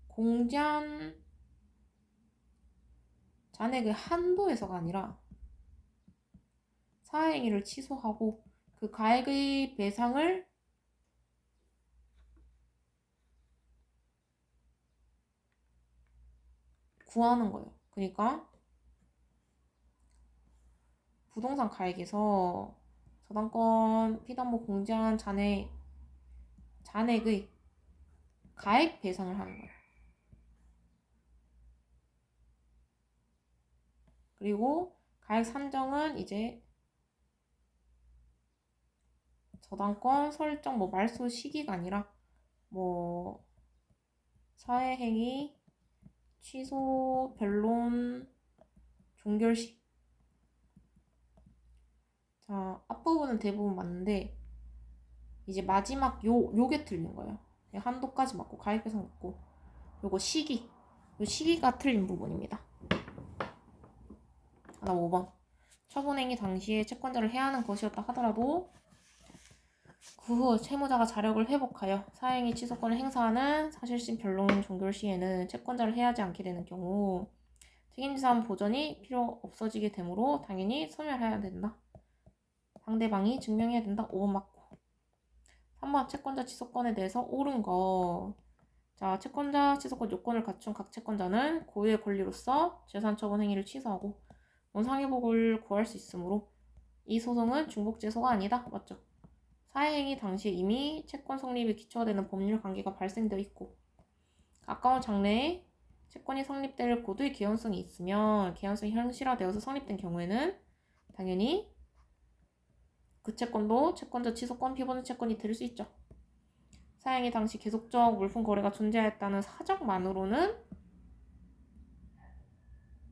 공제한 잔액의 한도에서가 아니라 사행위를 취소하고 그 가액의 배상을 구하는 거예요. 그러니까 부동산 가액에서 저당권 피담보 공제한 잔액의 가액 배상을 하는 거예요. 그리고 가액 산정은 이제 저당권 설정 말소 시기가 아니라 사회행위 취소 변론 종결시. 자, 앞부분은 대부분 맞는데 이제 마지막 요게 틀린 거예요. 한도까지 맞고 가액 배상 맞고 요거 시기가 틀린 부분입니다. 하나 5번. 처분행위 당시에 채권자를 해야 하는 것이었다 하더라도 그 후 채무자가 자력을 회복하여 사행위 취소권을 행사하는 사실심 변론 종결 시에는 채권자를 해하지 않게 되는 경우 책임지상 보전이 필요 없어지게 되므로 당연히 소멸해야 된다. 상대방이 증명해야 된다. 5번 맞고. 3번 채권자 취소권에 대해서 옳은 거. 자, 채권자 취소권 요건을 갖춘 각 채권자는 고유의 권리로서 재산 처분 행위를 취소하고 원상회복을 구할 수 있으므로 이 소송은 중복재소가 아니다. 맞죠? 사회행위 당시에 이미 채권 성립에 기초가 되는 법률 관계가 발생되어 있고 가까운 장래에 채권이 성립될 고도의 개연성이 있으면 개연성이 현실화되어서 성립된 경우에는 당연히 그 채권도 채권자 취소권, 피보존 채권이 될 수 있죠. 사행위 당시 계속적 물품 거래가 존재했다는 사정만으로는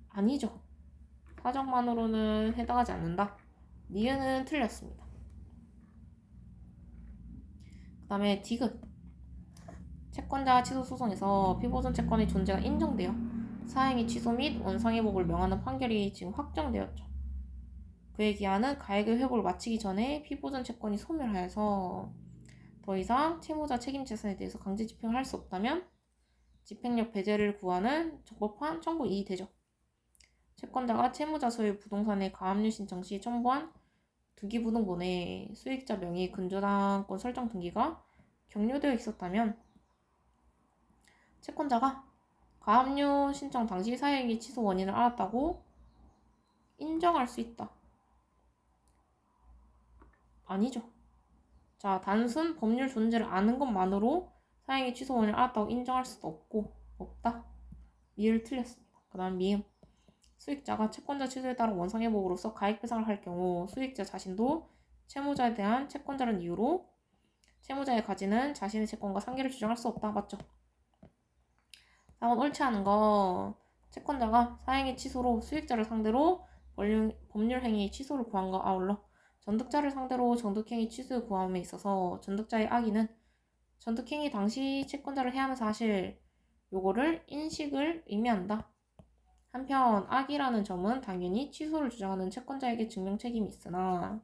아니죠. 사정만으로는 해당하지 않는다. 니은은 틀렸습니다. 그 다음에 디귿. 채권자 취소 소송에서 피보존 채권의 존재가 인정되어 사행위 취소 및 원상회복을 명하는 판결이 지금 확정되었죠. 그에 기한은 가액의 회복을 마치기 전에 피보존 채권이 소멸하여서 더 이상 채무자 책임 재산에 대해서 강제 집행을 할 수 없다면 집행력 배제를 구하는 적법한 청구 이의되죠. 채권자가 채무자 소유 부동산의 가압류 신청 시 첨부한 등기부등본에 수익자 명의 근저당권 설정 등기가 격려되어 있었다면 채권자가 가압류 신청 당시 사행위 취소 원인을 알았다고 인정할 수 있다. 아니죠. 자, 단순 법률 존재를 아는 것만으로 사행위 취소 원인을 알았다고 인정할 수도 없다. 미을 틀렸습니다. 그 다음 미음. 수익자가 채권자 취소에 따른 원상회복으로서 가액배상을 할 경우 수익자 자신도 채무자에 대한 채권자라는 이유로 채무자의 가지는 자신의 채권과 상계를 주장할 수 없다. 맞죠? 4번 옳지 않은 거. 채권자가 사행위 취소로 수익자를 상대로 법률행위 취소를 구한과 아울러 전득자를 상대로 전득행위 취소 구함에 있어서 전득자의 악의는 전득행위 당시 채권자를 해하는 사실 요거를 인식을 의미한다. 한편 악의라는 점은 당연히 취소를 주장하는 채권자에게 증명 책임이 있으나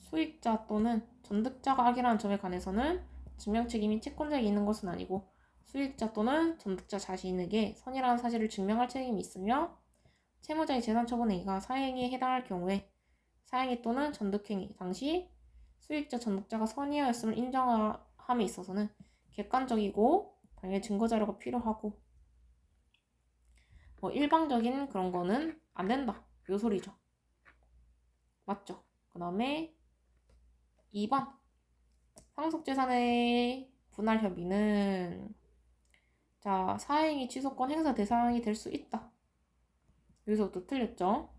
수익자 또는 전득자가 악의라는 점에 관해서는 증명 책임이 채권자에게 있는 것은 아니고 수익자 또는 전득자 자신에게 선이라는 사실을 증명할 책임이 있으며 채무자의 재산처분행위가 사행위에 해당할 경우에 사행위 또는 전득행위 당시 수익자 전득자가 선의하였음을 인정함에 있어서는 객관적이고 당연히 증거자료가 필요하고 일방적인 그런 거는 안 된다. 요 소리죠. 맞죠? 그 다음에 2번 상속재산의 분할 협의는 자 사행위 취소권 행사 대상이 될 수 있다. 여기서부터 틀렸죠?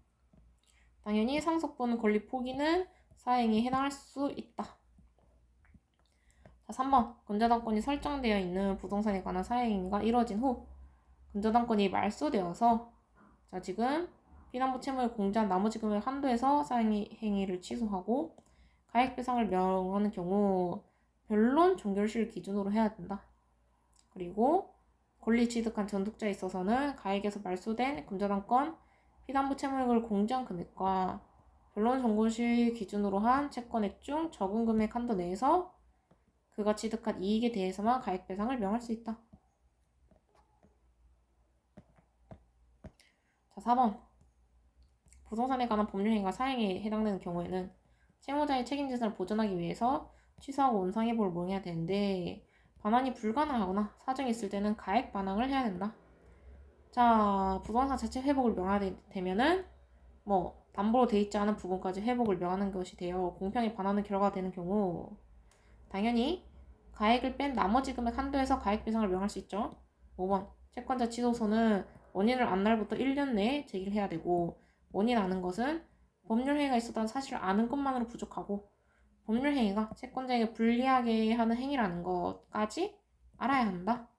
당연히 상속분 권리 포기는 사행위에 해당할 수 있다. 자 3번 근저당권이 설정되어 있는 부동산에 관한 사행위가 이루어진 후 근저당권이 말소되어서 자 지금 피담보 채무를 공제한 나머지 금액 한도에서 사행위 행위를 취소하고 가액배상을 명하는 경우 변론 종결시를 기준으로 해야 된다. 그리고 권리 취득한 전득자에 있어서는 가액에서 말소된 근저당권 피담보 채무액을 공제한 금액과 변론 종결시 기준으로 한 채권액 중 적은 금액 한도 내에서 그가 취득한 이익에 대해서만 가액배상을 명할 수 있다. 자 4번 부동산에 관한 법률행위가 사행에 해당되는 경우에는 채무자의 책임재산을 보전하기 위해서 취소하고 원상회복을 명해야 되는데 반환이 불가능하거나 사정이 있을 때는 가액 반환을 해야 된다. 자 부동산 자체 회복을 명하게 되면은 담보로 돼 있지 않은 부분까지 회복을 명하는 것이 되어 공평히 반환의 결과가 되는 경우 당연히 가액을 뺀 나머지 금액 한도에서 가액 배상을 명할 수 있죠. 5번 채권자 취소서는 원인을 안 날부터 1년 내에 제기를 해야 되고 원인 아는 것은 법률행위가 있었다는 사실을 아는 것만으로 부족하고 법률행위가 채권자에게 불리하게 하는 행위라는 것까지 알아야 한다.